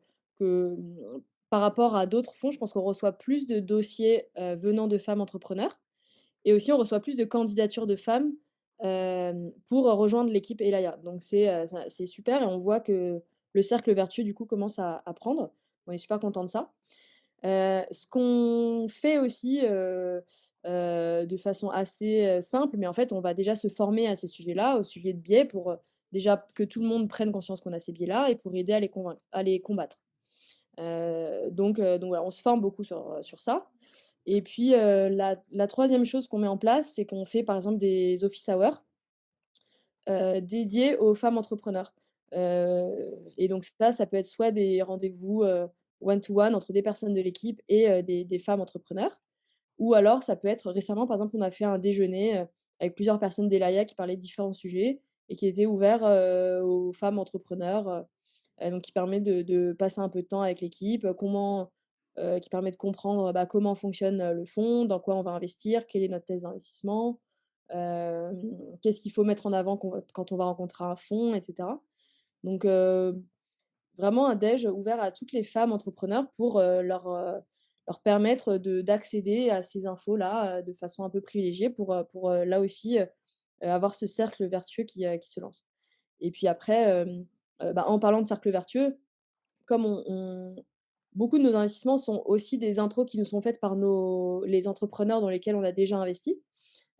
par rapport à d'autres fonds, je pense qu'on reçoit plus de dossiers, venant de femmes entrepreneurs et aussi on reçoit plus de candidatures de femmes, pour, rejoindre l'équipe Elaya. Donc c'est super et on voit que le cercle vertueux du coup commence à prendre. On est super content de ça. Ce qu'on fait aussi, de façon assez, simple, mais en fait, on va déjà se former à ces sujets-là, au sujet de biais pour, déjà que tout le monde prenne conscience qu'on a ces biais-là et pour aider à les convaincre à les combattre. Donc voilà, on se forme beaucoup sur ça et puis, la 3e chose qu'on met en place, c'est qu'on fait par exemple des office hours, dédiés aux femmes entrepreneurs. Et donc ça peut être soit des rendez-vous, one to one entre des personnes de l'équipe et des femmes entrepreneurs ou alors ça peut être récemment, par exemple, on a fait un déjeuner, avec plusieurs personnes d'Elaia qui parlaient de différents sujets et qui étaient ouverts, aux femmes entrepreneurs, donc qui permet de passer un peu de temps avec l'équipe, qui permet de comprendre, bah, comment fonctionne, le fonds, dans quoi on va investir, quelle est notre thèse d'investissement, qu'est-ce qu'il faut mettre en avant quand on va rencontrer un fonds et cetera. Donc vraiment un déj ouvert à toutes les femmes entrepreneurs pour, leur permettre d'accéder à ces infos-là, de façon un peu privilégiée pour là aussi, avoir ce cercle vertueux qui se lance. Et puis après, bah, en parlant de cercle vertueux, comme on beaucoup de nos investissements sont aussi des intros qui nous sont faites par les entrepreneurs dans lesquels on a déjà investi.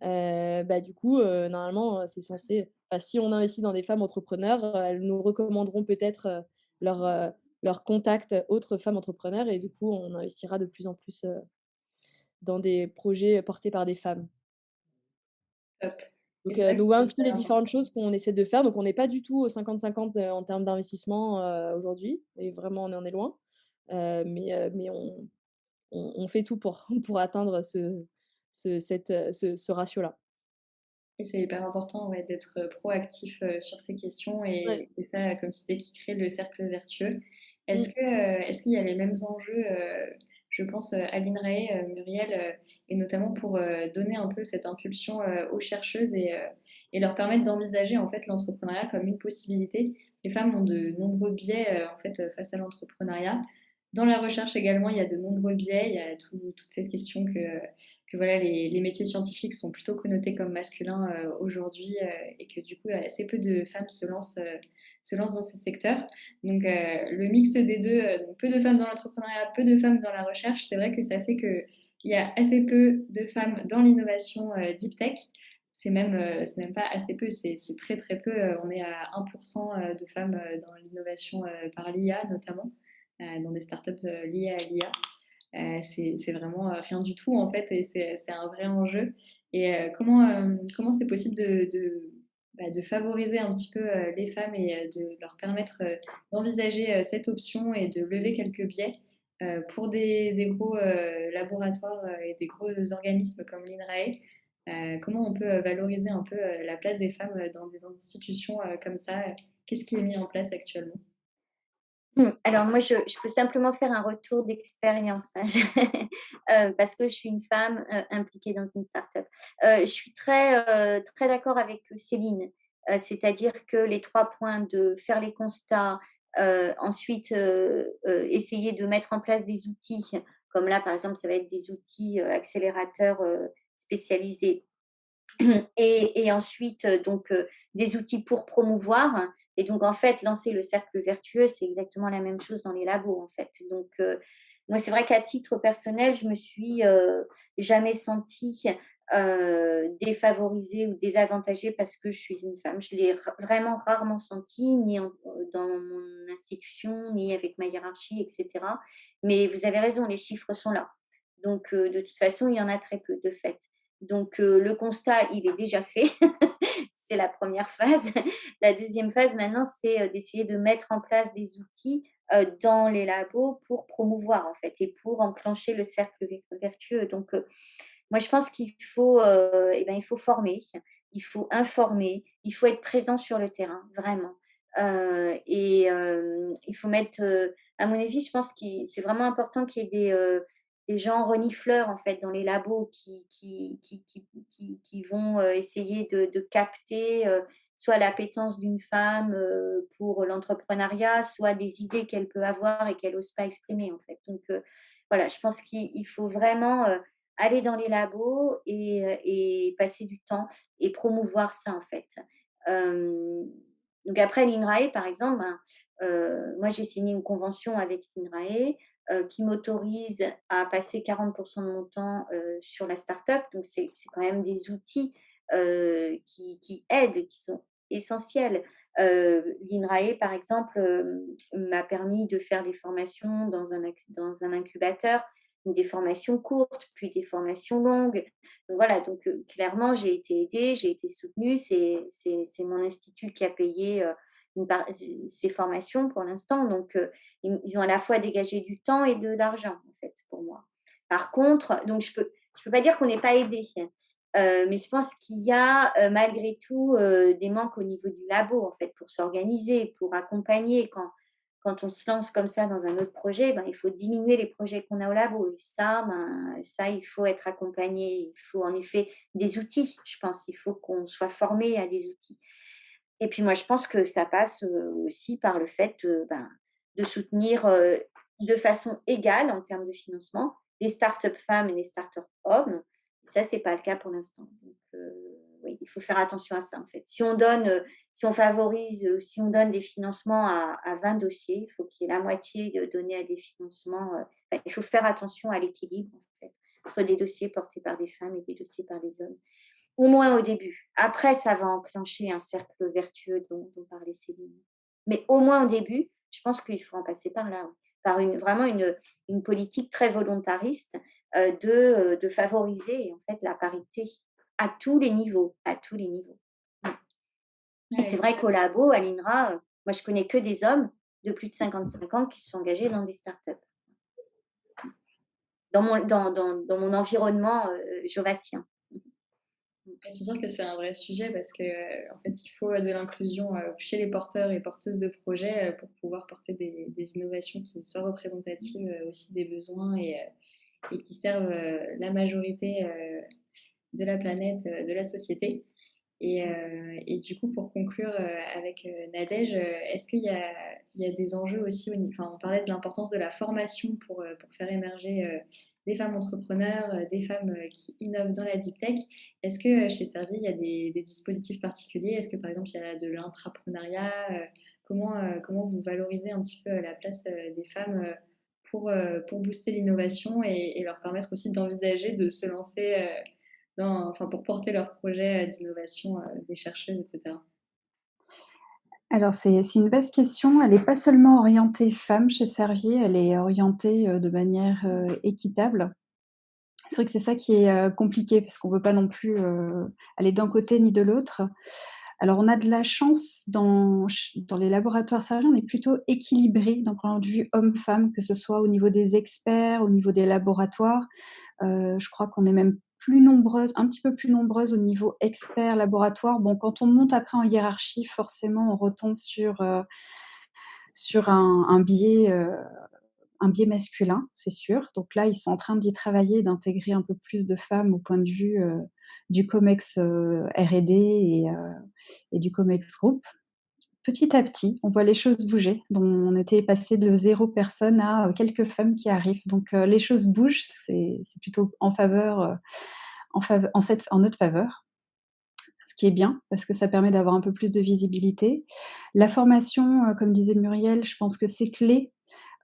Bah, du coup, normalement, c'est censé enfin, si on investit dans des femmes entrepreneurs, elles nous recommanderont peut-être, leurs contacts autres femmes entrepreneurs et du coup, on investira de plus en plus, dans des projets portés par des femmes. Top. Et Donc c'est vrai que voilà c'est un petit peu super les différentes important. choses qu'on essaie de faire. Donc on n'est pas du tout au 50-50, en termes d'investissement, aujourd'hui et vraiment on en est loin. Mais on fait tout pour pour atteindre ce ratio-là. Et c'est hyper important, ouais, d'être, proactif, sur ces questions Ouais. et c'est ça, comme tu dis, qui crée le cercle vertueux. Mmh. Est-ce qu'il y a les mêmes enjeux, je pense, à l'INRAE, Muriel, et notamment pour, donner un peu cette impulsion, aux chercheuses et leur permettre d'envisager, en fait, l'entrepreneuriat comme une possibilité? Les femmes ont de nombreux biais, en fait, face à l'entrepreneuriat. Dans la recherche également, il y a de nombreux biais, il y a toutes ces questions que voilà, les métiers scientifiques sont plutôt connotés comme masculins aujourd'hui et que du coup, assez peu de femmes se lancent dans ces secteurs. Donc, le mix des deux, donc peu de femmes dans l'entrepreneuriat, peu de femmes dans la recherche, c'est vrai que ça fait qu'il y a assez peu de femmes dans l'innovation deep tech. C'est même pas assez peu, c'est très très peu. On est à 1% de femmes dans l'innovation par l'IA notamment, dans des startups liées à l'IA. C'est vraiment rien du tout en fait et c'est un vrai enjeu. Et comment c'est possible de favoriser un petit peu les femmes et de leur permettre d'envisager cette option et de lever quelques biais pour des gros laboratoires et des gros organismes comme l'INRAE. Comment on peut valoriser un peu la place des femmes dans des institutions comme ça? Qu'est-ce qui est mis en place actuellement? Alors moi, je peux simplement faire un retour d'expérience, hein. Parce que je suis une femme, impliquée dans une start-up. Je suis très d'accord avec Céline, c'est-à-dire que les 3 points de faire les constats, ensuite, essayer de mettre en place des outils, comme là, par exemple, ça va être des outils, accélérateurs, spécialisés et ensuite, des outils pour promouvoir et donc en fait, lancer le cercle vertueux, c'est exactement la même chose dans les labos, en fait. Donc moi, c'est vrai qu'à titre personnel, je me suis, jamais sentie, défavorisée ou désavantagée parce que je suis une femme. Je l'ai vraiment rarement senti, ni dans mon institution, ni avec ma hiérarchie et cetera. Mais vous avez raison, les chiffres sont là. Donc de toute façon, il y en a très peu, de fait. Donc le constat, il est déjà fait. C'est la première phase. La deuxième phase maintenant, c'est, d'essayer de mettre en place des outils, dans les labos pour promouvoir, en fait et pour enclencher le cercle vertueux. Donc moi, je pense qu'il faut, il faut former, il faut informer, il faut être présent sur le terrain, vraiment. Il faut mettre, à mon avis, je pense que c'est vraiment important qu'il y ait des gens renifleurs, en fait, dans les labos qui vont, essayer de capter, soit l'appétence d'une femme, pour l'entrepreneuriat, soit des idées qu'elle peut avoir et qu'elle n'ose pas exprimer, en fait. Donc voilà, je pense qu'il faut vraiment, aller dans les labos et passer du temps et promouvoir ça, en fait. Hem, donc après l'INRAE, par exemple, ben, moi j'ai signé une convention avec l'INRAE, qui m'autorise à passer 40 de mon temps, sur la start-up. Donc c'est quand même des outils, qui aident, qui sont essentiels. L'INRAE, par exemple, m'a permis de faire des formations dans un incubateur, donc des formations courtes, puis des formations longues. Donc voilà, donc clairement, j'ai été aidée, j'ai été soutenue. C'est mon institut qui a payé ces formations pour l'instant. Donc, ils ont à la fois dégagé du temps et de l'argent, en fait, pour moi. Par contre, donc je peux pas dire qu'on n'est pas aidé. Mais je pense qu'il y a malgré tout des manques au niveau du labo, en fait, pour s'organiser, pour accompagner. Quand on se lance comme ça dans un autre projet, ben, il faut diminuer les projets qu'on a au labo. Et ça, il faut être accompagné. Il faut en effet des outils, je pense. Il faut qu'on soit formé à des outils. Et puis moi, je pense que ça passe aussi par le fait de soutenir de façon égale en termes de financement les startups femmes et les startups hommes. Ça, c'est pas le cas pour l'instant. Donc, oui, il faut faire attention à ça, en fait. Si on favorise, si on donne des financements à 20 dossiers, il faut qu'il y ait la moitié de donnés à des financements. Il faut faire attention à l'équilibre, en fait, entre des dossiers portés par des femmes et des dossiers par des hommes. Au moins au début. Après, ça va enclencher un cercle vertueux dont parlait Céline. Mais au moins au début, je pense qu'il faut en passer par là, oui. Par vraiment une politique très volontariste de favoriser en fait la parité à tous les niveaux, à tous les niveaux. Et c'est vrai qu'au labo, à l'INRA, moi je connais que des hommes de plus de 55 ans qui se sont engagés dans des startups. Dans mon environnement jovassien. C'est sûr que c'est un vrai sujet parce que en fait, il faut de l'inclusion chez les porteurs et porteuses de projets pour pouvoir porter des innovations qui soient représentatives aussi des besoins et qui servent la majorité de la planète, de la société. Et du coup, pour conclure avec Nadège, est-ce il y a des enjeux aussi enfin, on parlait de l'importance de la formation pour faire émerger des femmes entrepreneurs, des femmes qui innovent dans la deep tech. Est-ce que chez Servier, il y a des dispositifs particuliers? Est-ce que par exemple, il y a de l'intrapreneuriat? Comment vous valorisez un petit peu la place des femmes pour booster l'innovation et leur permettre aussi d'envisager de se lancer enfin, pour porter leurs projets d'innovation des chercheuses, etc. Alors c'est une vaste question. Elle n'est pas seulement orientée femmes chez Servier, elle est orientée de manière équitable. C'est vrai que c'est ça qui est compliqué parce qu'on ne veut pas non plus aller d'un côté ni de l'autre. Alors on a de la chance dans les laboratoires Servier, on est plutôt équilibré d'un point de vue homme-femme, que ce soit au niveau des experts, au niveau des laboratoires. Je crois qu'on est même plus nombreuses, un petit peu plus nombreuses au niveau expert, laboratoire. Bon, quand on monte après en hiérarchie, forcément, on retombe sur un biais masculin, c'est sûr. Donc là, ils sont en train d'y travailler, d'intégrer un peu plus de femmes au point de vue du COMEX R&D et du COMEX Group. Petit à petit, on voit les choses bouger. Donc, on était passé de 0 personnes à quelques femmes qui arrivent. Donc, les choses bougent, c'est plutôt en notre faveur. Ce qui est bien, parce que ça permet d'avoir un peu plus de visibilité. La formation, comme disait Muriel, je pense que c'est clé.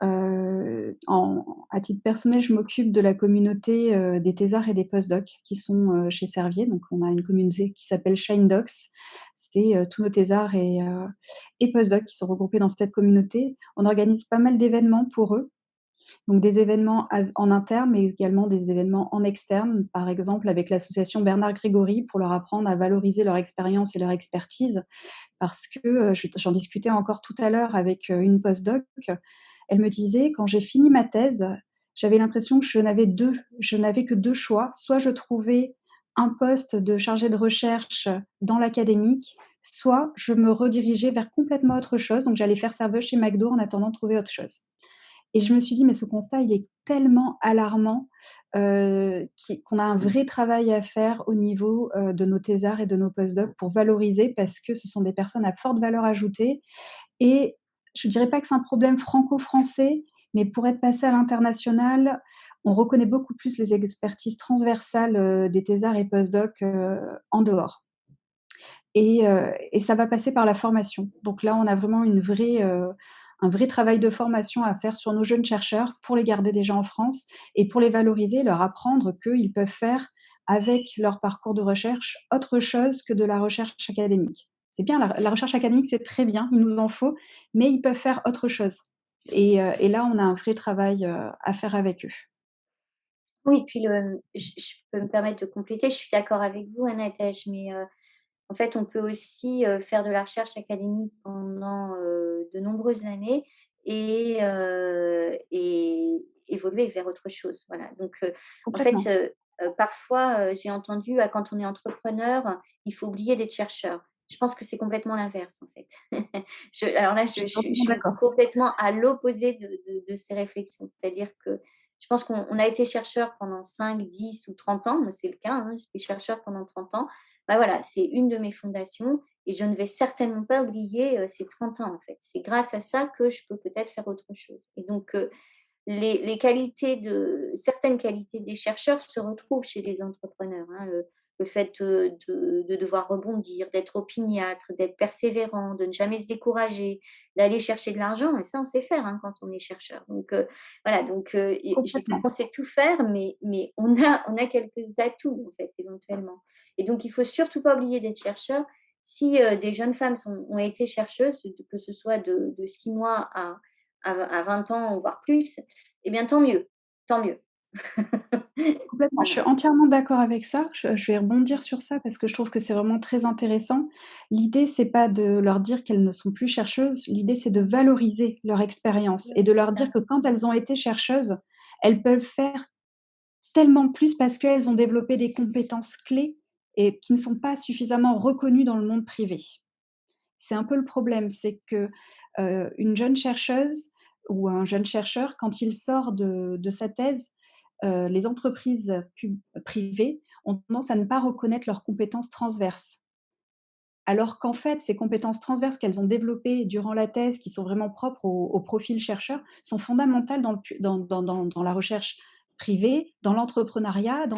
À titre personnel, je m'occupe de la communauté des thésards et des postdocs qui sont chez Servier. Donc, on a une communauté qui s'appelle Shine Docs. C'est tous nos thésards et postdocs qui sont regroupés dans cette communauté. On organise pas mal d'événements pour eux. Donc, des événements en interne, mais également des événements en externe, par exemple avec l'association Bernard Grégory pour leur apprendre à valoriser leur expérience et leur expertise. Parce que j'en discutais encore tout à l'heure avec une postdoc. Elle me disait, quand j'ai fini ma thèse, j'avais l'impression que je n'avais que 2 choix. Soit je trouvais un poste de chargée de recherche dans l'académique, soit je me redirigeais vers complètement autre chose. Donc, j'allais faire serveuse chez McDo en attendant de trouver autre chose. Et je me suis dit: «Mais ce constat, il est tellement alarmant, qu'on a un vrai travail à faire au niveau, de nos thésards et de nos postdocs pour valoriser parce que ce sont des personnes à forte valeur ajoutée et je dirais pas que c'est un problème franco-français, mais pour être passé à l'international, on reconnaît beaucoup plus les expertises transversales, des thésards et postdocs, en dehors et ça va passer par la formation. Donc là, on a vraiment un vrai travail de formation à faire sur nos jeunes chercheurs pour les garder déjà en France et pour les valoriser, leur apprendre qu'ils peuvent faire avec leur parcours de recherche autre chose que de la recherche académique. c'est bien, la recherche académique, c'est très bien, il nous en faut, mais ils peuvent faire autre chose. Et là, on a un vrai travail à faire avec eux. Oui, puis je peux me permettre de compléter, je suis d'accord avec vous, Anatech, mais en fait, on peut aussi faire de la recherche académique pendant de nombreuses années et évoluer vers autre chose. Voilà. Donc, en fait, Complètement. parfois, j'ai entendu, quand on est entrepreneur, il faut oublier d'être chercheur. Je pense que c'est complètement l'inverse, en fait. Alors là, Je suis je totalement suis d'accord. complètement à l'opposé de ces réflexions. C'est-à-dire que je pense qu'on a été chercheur pendant 5, 10 ou 30 ans. Moi, c'est le cas, hein, j'étais chercheur pendant 30 ans. Bah, voilà, c'est une de mes fondations et je ne vais certainement pas oublier, ces 30 ans, en fait. C'est grâce à ça que je peux peut-être faire autre chose et donc les qualités certaines qualités des chercheurs se retrouvent chez les entrepreneurs, hein. Le fait, de devoir rebondir, d'être opiniâtre, d'être persévérant, de ne jamais se décourager, d'aller chercher de l'argent et ça, on sait faire, hein, quand on est chercheur. Donc voilà, donc et je dis pas Complètement. qu'on sait tout faire, mais on a quelques atouts, en fait, éventuellement et donc il faut surtout pas oublier d'être chercheur. Si, des jeunes femmes ont été chercheuses, que ce soit de 6 mois à 20 ans, voire plus, eh bien tant mieux, tant mieux. Complètement, je suis Voilà. entièrement d'accord avec ça. Je vais rebondir sur ça parce que je trouve que c'est vraiment très intéressant. L'idée, c'est pas de leur dire qu'elles ne sont plus chercheuses, l'idée, c'est de valoriser leur expérience Oui, et de c'est leur ça. dire que quand elles ont été chercheuses, elles peuvent faire tellement plus parce qu'elles ont développé des compétences clés et qui ne sont pas suffisamment reconnues dans le monde privé. C'est un peu le problème, c'est que, une jeune chercheuse ou un jeune chercheur, quand il sort de sa thèse, les entreprises privées ont tendance à ne pas reconnaître leurs compétences transverses. Alors qu'en fait, ces compétences transverses qu'elles ont développées durant la thèse, qui sont vraiment propres au profil chercheur, sont fondamentales dans la recherche privée, dans l'entrepreneuriat,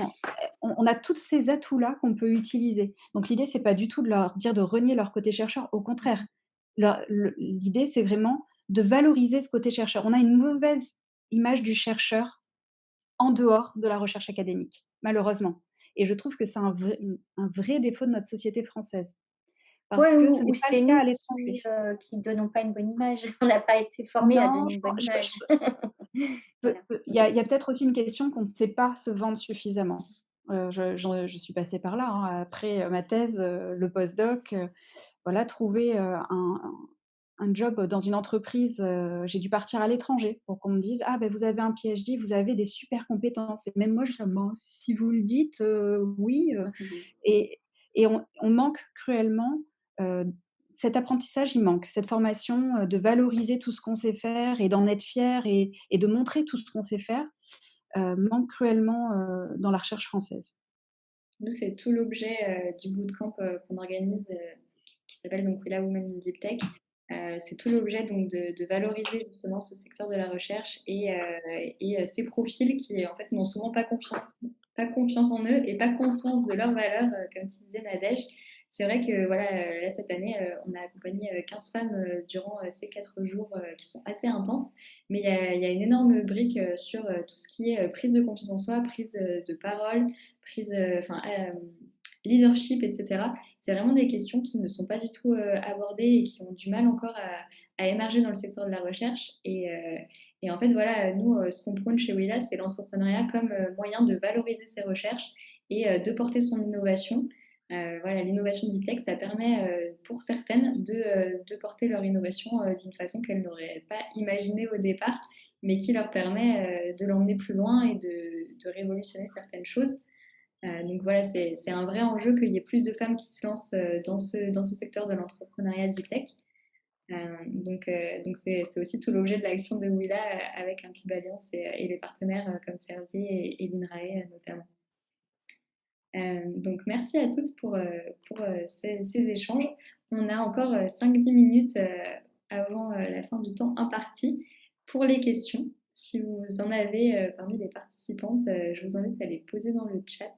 on a tous ces atouts-là qu'on peut utiliser. Donc l'idée, c'est pas du tout de leur dire de renier leur côté chercheur, au contraire. L'idée, c'est vraiment de valoriser ce côté chercheur. On a une mauvaise image du chercheur en dehors de la recherche académique, malheureusement. Et je trouve que c'est un vrai défaut de notre société française, parce Ouais, que ce ou n'est pas le c'est cas nous à l'étranger. qui donnons pas une bonne image. On n'a pas été formés à Non, donner une bonne image. Voilà. il y a peut-être aussi une question qu'on ne sait pas se vendre suffisamment. Je suis passée par là, hein, après, ma thèse, le postdoc, voilà, trouver, un job dans une entreprise, j'ai dû partir à l'étranger pour qu'on me dise: «Ah ben vous avez un PhD, vous avez des super compétences» et même moi je suis là: «Ben, si vous le dites, oui», et on manque cruellement, heu, cet apprentissage, il manque. Cette formation, de valoriser tout ce qu'on sait faire et d'en être fier et de montrer tout ce qu'on sait faire, manque cruellement, dans la recherche française. Nous, c'est tout l'objet du bootcamp qu'on organise, qui s'appelle donc We Love Women in Deep Tech. C'est tout l'objet donc de valoriser justement ce secteur de la recherche et ces profils qui en fait n'ont souvent pas confiance en eux et pas conscience de leurs valeurs, comme tu disais Nadège. C'est vrai que voilà, là, cette année, on a accompagné 15 femmes durant ces 4 jours qui sont assez intenses. Mais il y a une énorme brique sur tout ce qui est prise de confiance en soi, prise de parole, prise, leadership, etc. C'est vraiment des questions qui ne sont pas du tout abordées et qui ont du mal encore à émerger dans le secteur de la recherche. Et en fait, voilà, nous, ce qu'on prône chez Willa, c'est l'entrepreneuriat comme moyen de valoriser ses recherches et de porter son innovation. Voilà, l'innovation deep tech, ça permet pour certaines de porter leur innovation d'une façon qu'elles n'auraient pas imaginée au départ, mais qui leur permet de l'emmener plus loin et de révolutionner certaines choses. Donc voilà, c'est un vrai enjeu qu'il y ait plus de femmes qui se lancent dans ce secteur de l'entrepreneuriat deep tech. Donc c'est aussi tout l'objet de l'action de Willa avec Incube Alliance et les partenaires comme Servier et l'INRAE notamment. Donc merci à toutes pour ces échanges. On a encore 5-10 minutes avant la fin du temps imparti pour les questions. Si vous en avez parmi les participantes, je vous invite à les poser dans le chat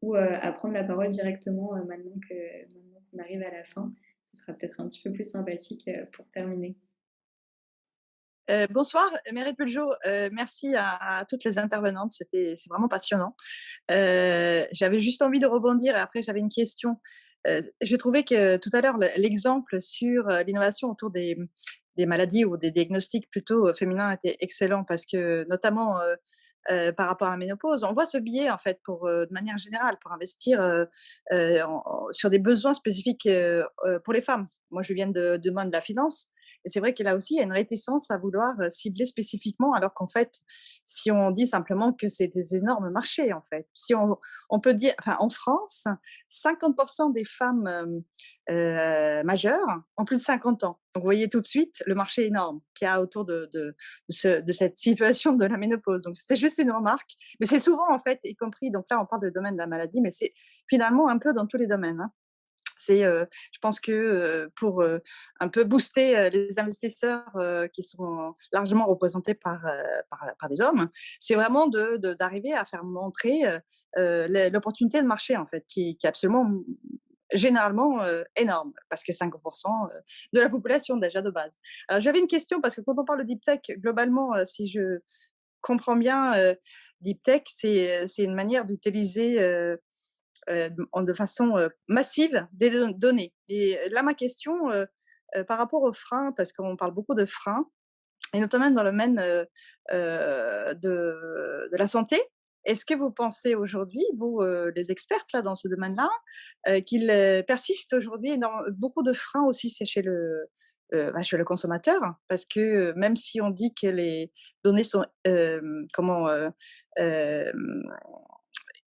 ou à prendre la parole directement maintenant qu'on arrive à la fin. Ce sera peut-être un petit peu plus sympathique pour terminer. Bonsoir, Mérite Pulgeot, merci à toutes les intervenantes, c'est vraiment passionnant. J'avais juste envie de rebondir et après j'avais une question. Je trouvais que tout à l'heure, l'exemple sur l'innovation autour des maladies ou des diagnostics plutôt féminins était excellent parce que, notamment par rapport à la ménopause, on voit ce biais en fait de manière générale pour investir sur des besoins spécifiques pour les femmes. Moi, je viens de monde de la finance. Et c'est vrai que là aussi, il y a une réticence à vouloir cibler spécifiquement, alors qu'en fait, si on dit simplement que c'est des énormes marchés, en fait, si on peut dire, enfin, en France, 50% des femmes majeures ont plus de 50 ans. Donc, vous voyez tout de suite le marché énorme qu'il y a autour de cette situation de la ménopause. Donc, c'était juste une remarque. Mais c'est souvent, en fait, y compris, donc là, on parle du domaine de la maladie, mais c'est finalement un peu dans tous les domaines. Hein. Je pense que pour un peu booster les investisseurs qui sont largement représentés par des hommes, c'est vraiment d'arriver à faire montrer l'opportunité de marché, en fait, qui est absolument généralement énorme, parce que 5% de la population déjà de base. Alors j'avais une question, parce que quand on parle de deep tech, globalement, si je comprends bien, deep tech, c'est une manière d'utiliser de façon massive des données. Et là, ma question par rapport aux freins, parce qu'on parle beaucoup de freins, et notamment dans le domaine de la santé, est-ce que vous pensez aujourd'hui, vous, les expertes là, dans ce domaine-là, qu'il persiste aujourd'hui beaucoup de freins aussi c'est chez le consommateur, parce que même si on dit que les données sont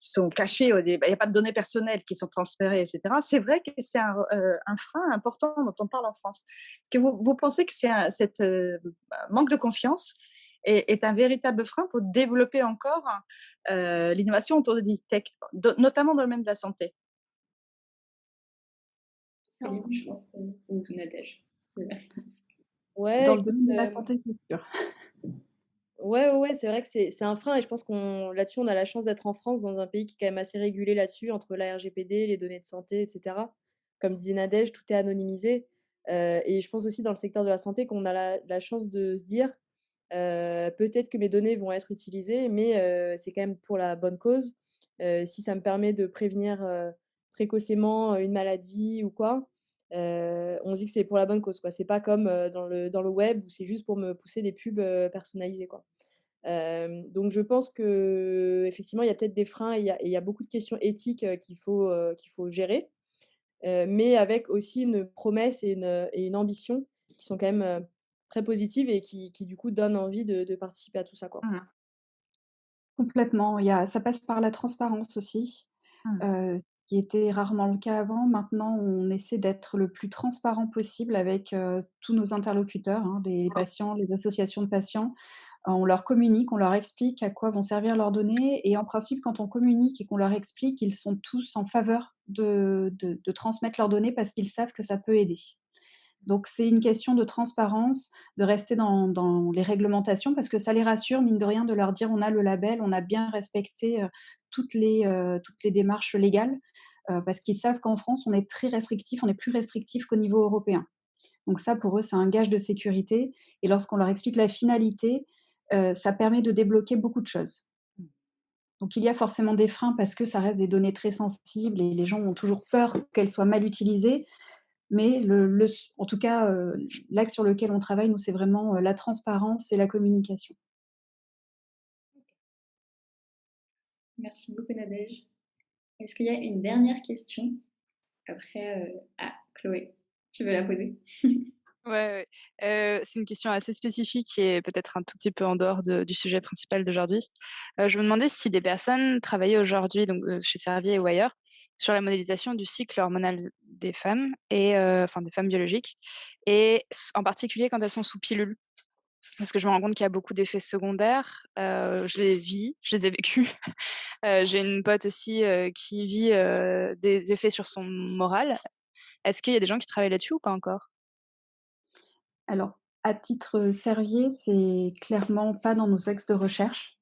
sont cachées, il n'y a pas de données personnelles qui sont transférées, etc. C'est vrai que c'est un frein important dont on parle en France. Est-ce que vous pensez que cette manque de confiance est un véritable frein pour développer encore l'innovation autour de deep tech, notamment dans le domaine de la santé? Céline, je pense, ou Nadège. Ouais, Dans le écoute, domaine de la santé, c'est sûr. ouais, c'est vrai que c'est un frein et je pense qu'on là-dessus, on a la chance d'être en France, dans un pays qui est quand même assez régulé là-dessus, entre la RGPD, les données de santé, et cetera. Comme disait Nadège, tout est anonymisé, et je pense aussi dans le secteur de la santé qu'on a la chance de se dire, peut-être que mes données vont être utilisées, mais c'est quand même pour la bonne cause. Si ça me permet de prévenir, précocement, une maladie ou quoi, on se dit que c'est pour la bonne cause, quoi. C'est pas comme, dans le web où c'est juste pour me pousser des pubs, personnalisées, quoi. Donc je pense qu'effectivement, il y a peut-être des freins et il y a beaucoup de questions éthiques, qu'il faut gérer, mais avec aussi une promesse et une ambition qui sont quand même, très positives et qui du coup donnent envie de participer à tout ça, quoi. Mmh. Complètement, ça passe par la transparence aussi, Mmh. qui était rarement le cas avant. Maintenant, on essaie d'être le plus transparent possible avec, tous nos interlocuteurs, hein, les patients, les associations de patients. On leur communique, on leur explique à quoi vont servir leurs données et en principe, quand on communique et qu'on leur explique, ils sont tous en faveur de transmettre leurs données parce qu'ils savent que ça peut aider. Donc c'est une question de transparence, de rester dans les réglementations parce que ça les rassure, mine de rien, de leur dire: «On a le label, on a bien respecté, toutes les démarches légales», parce qu'ils savent qu'en France, on est très restrictif, on est plus restrictif qu'au niveau européen. Donc ça, pour eux, c'est un gage de sécurité et lorsqu'on leur explique la finalité, ça permet de débloquer beaucoup de choses. Donc il y a forcément des freins parce que ça reste des données très sensibles et les gens ont toujours peur qu'elles soient mal utilisées. Mais en tout cas, l'axe sur lequel on travaille, nous, c'est vraiment, la transparence et la communication. Merci beaucoup, Nadège. Est-ce qu'il y a une dernière question? Après, Chloé, tu veux la poser? Ouais, c'est une question assez spécifique et peut-être un tout petit peu en dehors du sujet principal d'aujourd'hui. Je me demandais si des personnes travaillaient aujourd'hui, donc chez Servier ou ailleurs, sur la modélisation du cycle hormonal des femmes et enfin des femmes biologiques et en particulier quand elles sont sous pilule. Parce que je me rends compte qu'il y a beaucoup d'effets secondaires, je les vis, je les ai vécus. J'ai une pote aussi, qui vit, des effets sur son moral. Est-ce qu'il y a des gens qui travaillent là-dessus ou pas encore? Alors, à titre, Servier, c'est clairement pas dans nos axes de recherche.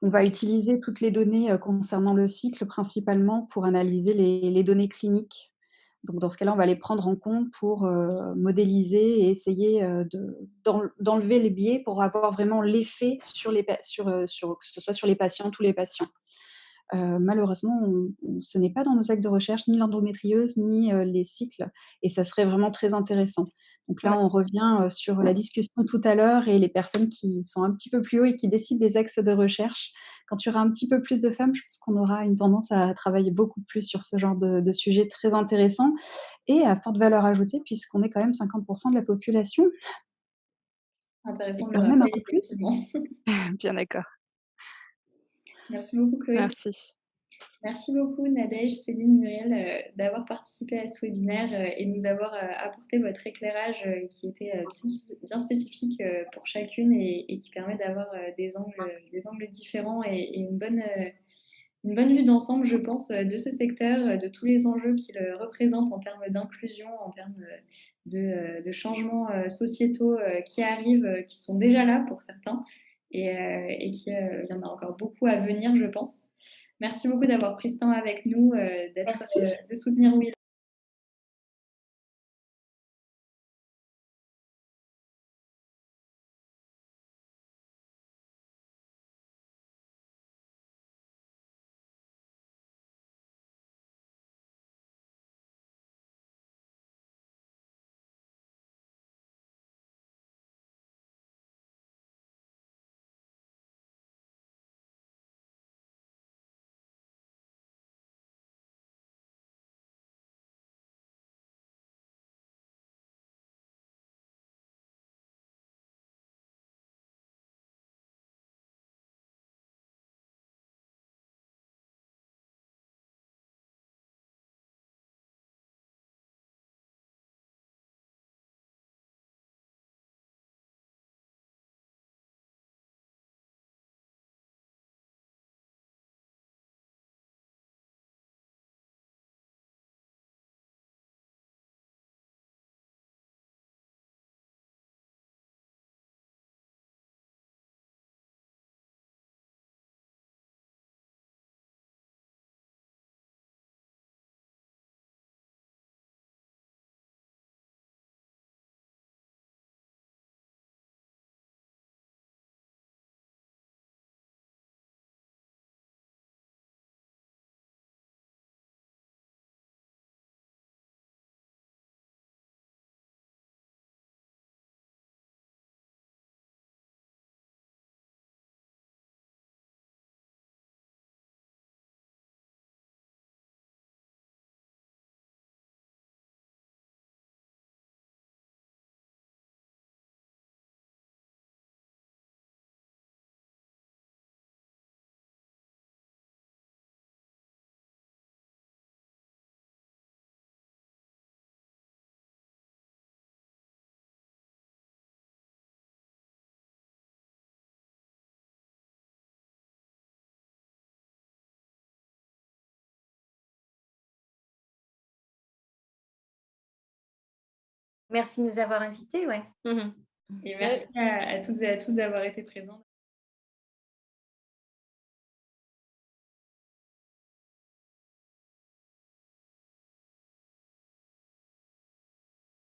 On va utiliser toutes les données, concernant le cycle, principalement pour analyser les données cliniques. Donc dans ce cas-là, on va les prendre en compte pour, modéliser et essayer, d'enlever les biais pour avoir vraiment l'effet sur les pa sur, que ce soit sur les patientes ou les patients. Malheureusement, ce n'est pas dans nos actes de recherche, ni l'endométriose, ni les cycles, et ça serait vraiment très intéressant. Donc là, Ouais. on revient sur la discussion tout à l'heure et les personnes qui sont un petit peu plus haut et qui décident des axes de recherche. Quand il y aura un petit peu plus de femmes, je pense qu'on aura une tendance à travailler beaucoup plus sur ce genre de sujet très intéressant et à forte valeur ajoutée puisqu'on est quand même 50% de la population. Intéressant de le Quand même un rappeler, peu plus. effectivement. Bien d'accord. Merci beaucoup, Chloé. Merci. Merci beaucoup, Nadège, Céline, Muriel, d'avoir participé à ce webinaire et de nous avoir apporté votre éclairage qui était bien spécifique pour chacune et qui permet d'avoir des angles différents et une bonne vue d'ensemble, je pense, de ce secteur, de tous les enjeux qu'il représente en termes d'inclusion, en termes de changements sociétaux qui arrivent, qui sont déjà là pour certains et qu'il y en a encore beaucoup à venir, je pense. Merci beaucoup d'avoir pris ce temps avec nous, de soutenir Will. Merci de nous avoir invités, ouais. Et merci à toutes et à tous d'avoir été présents.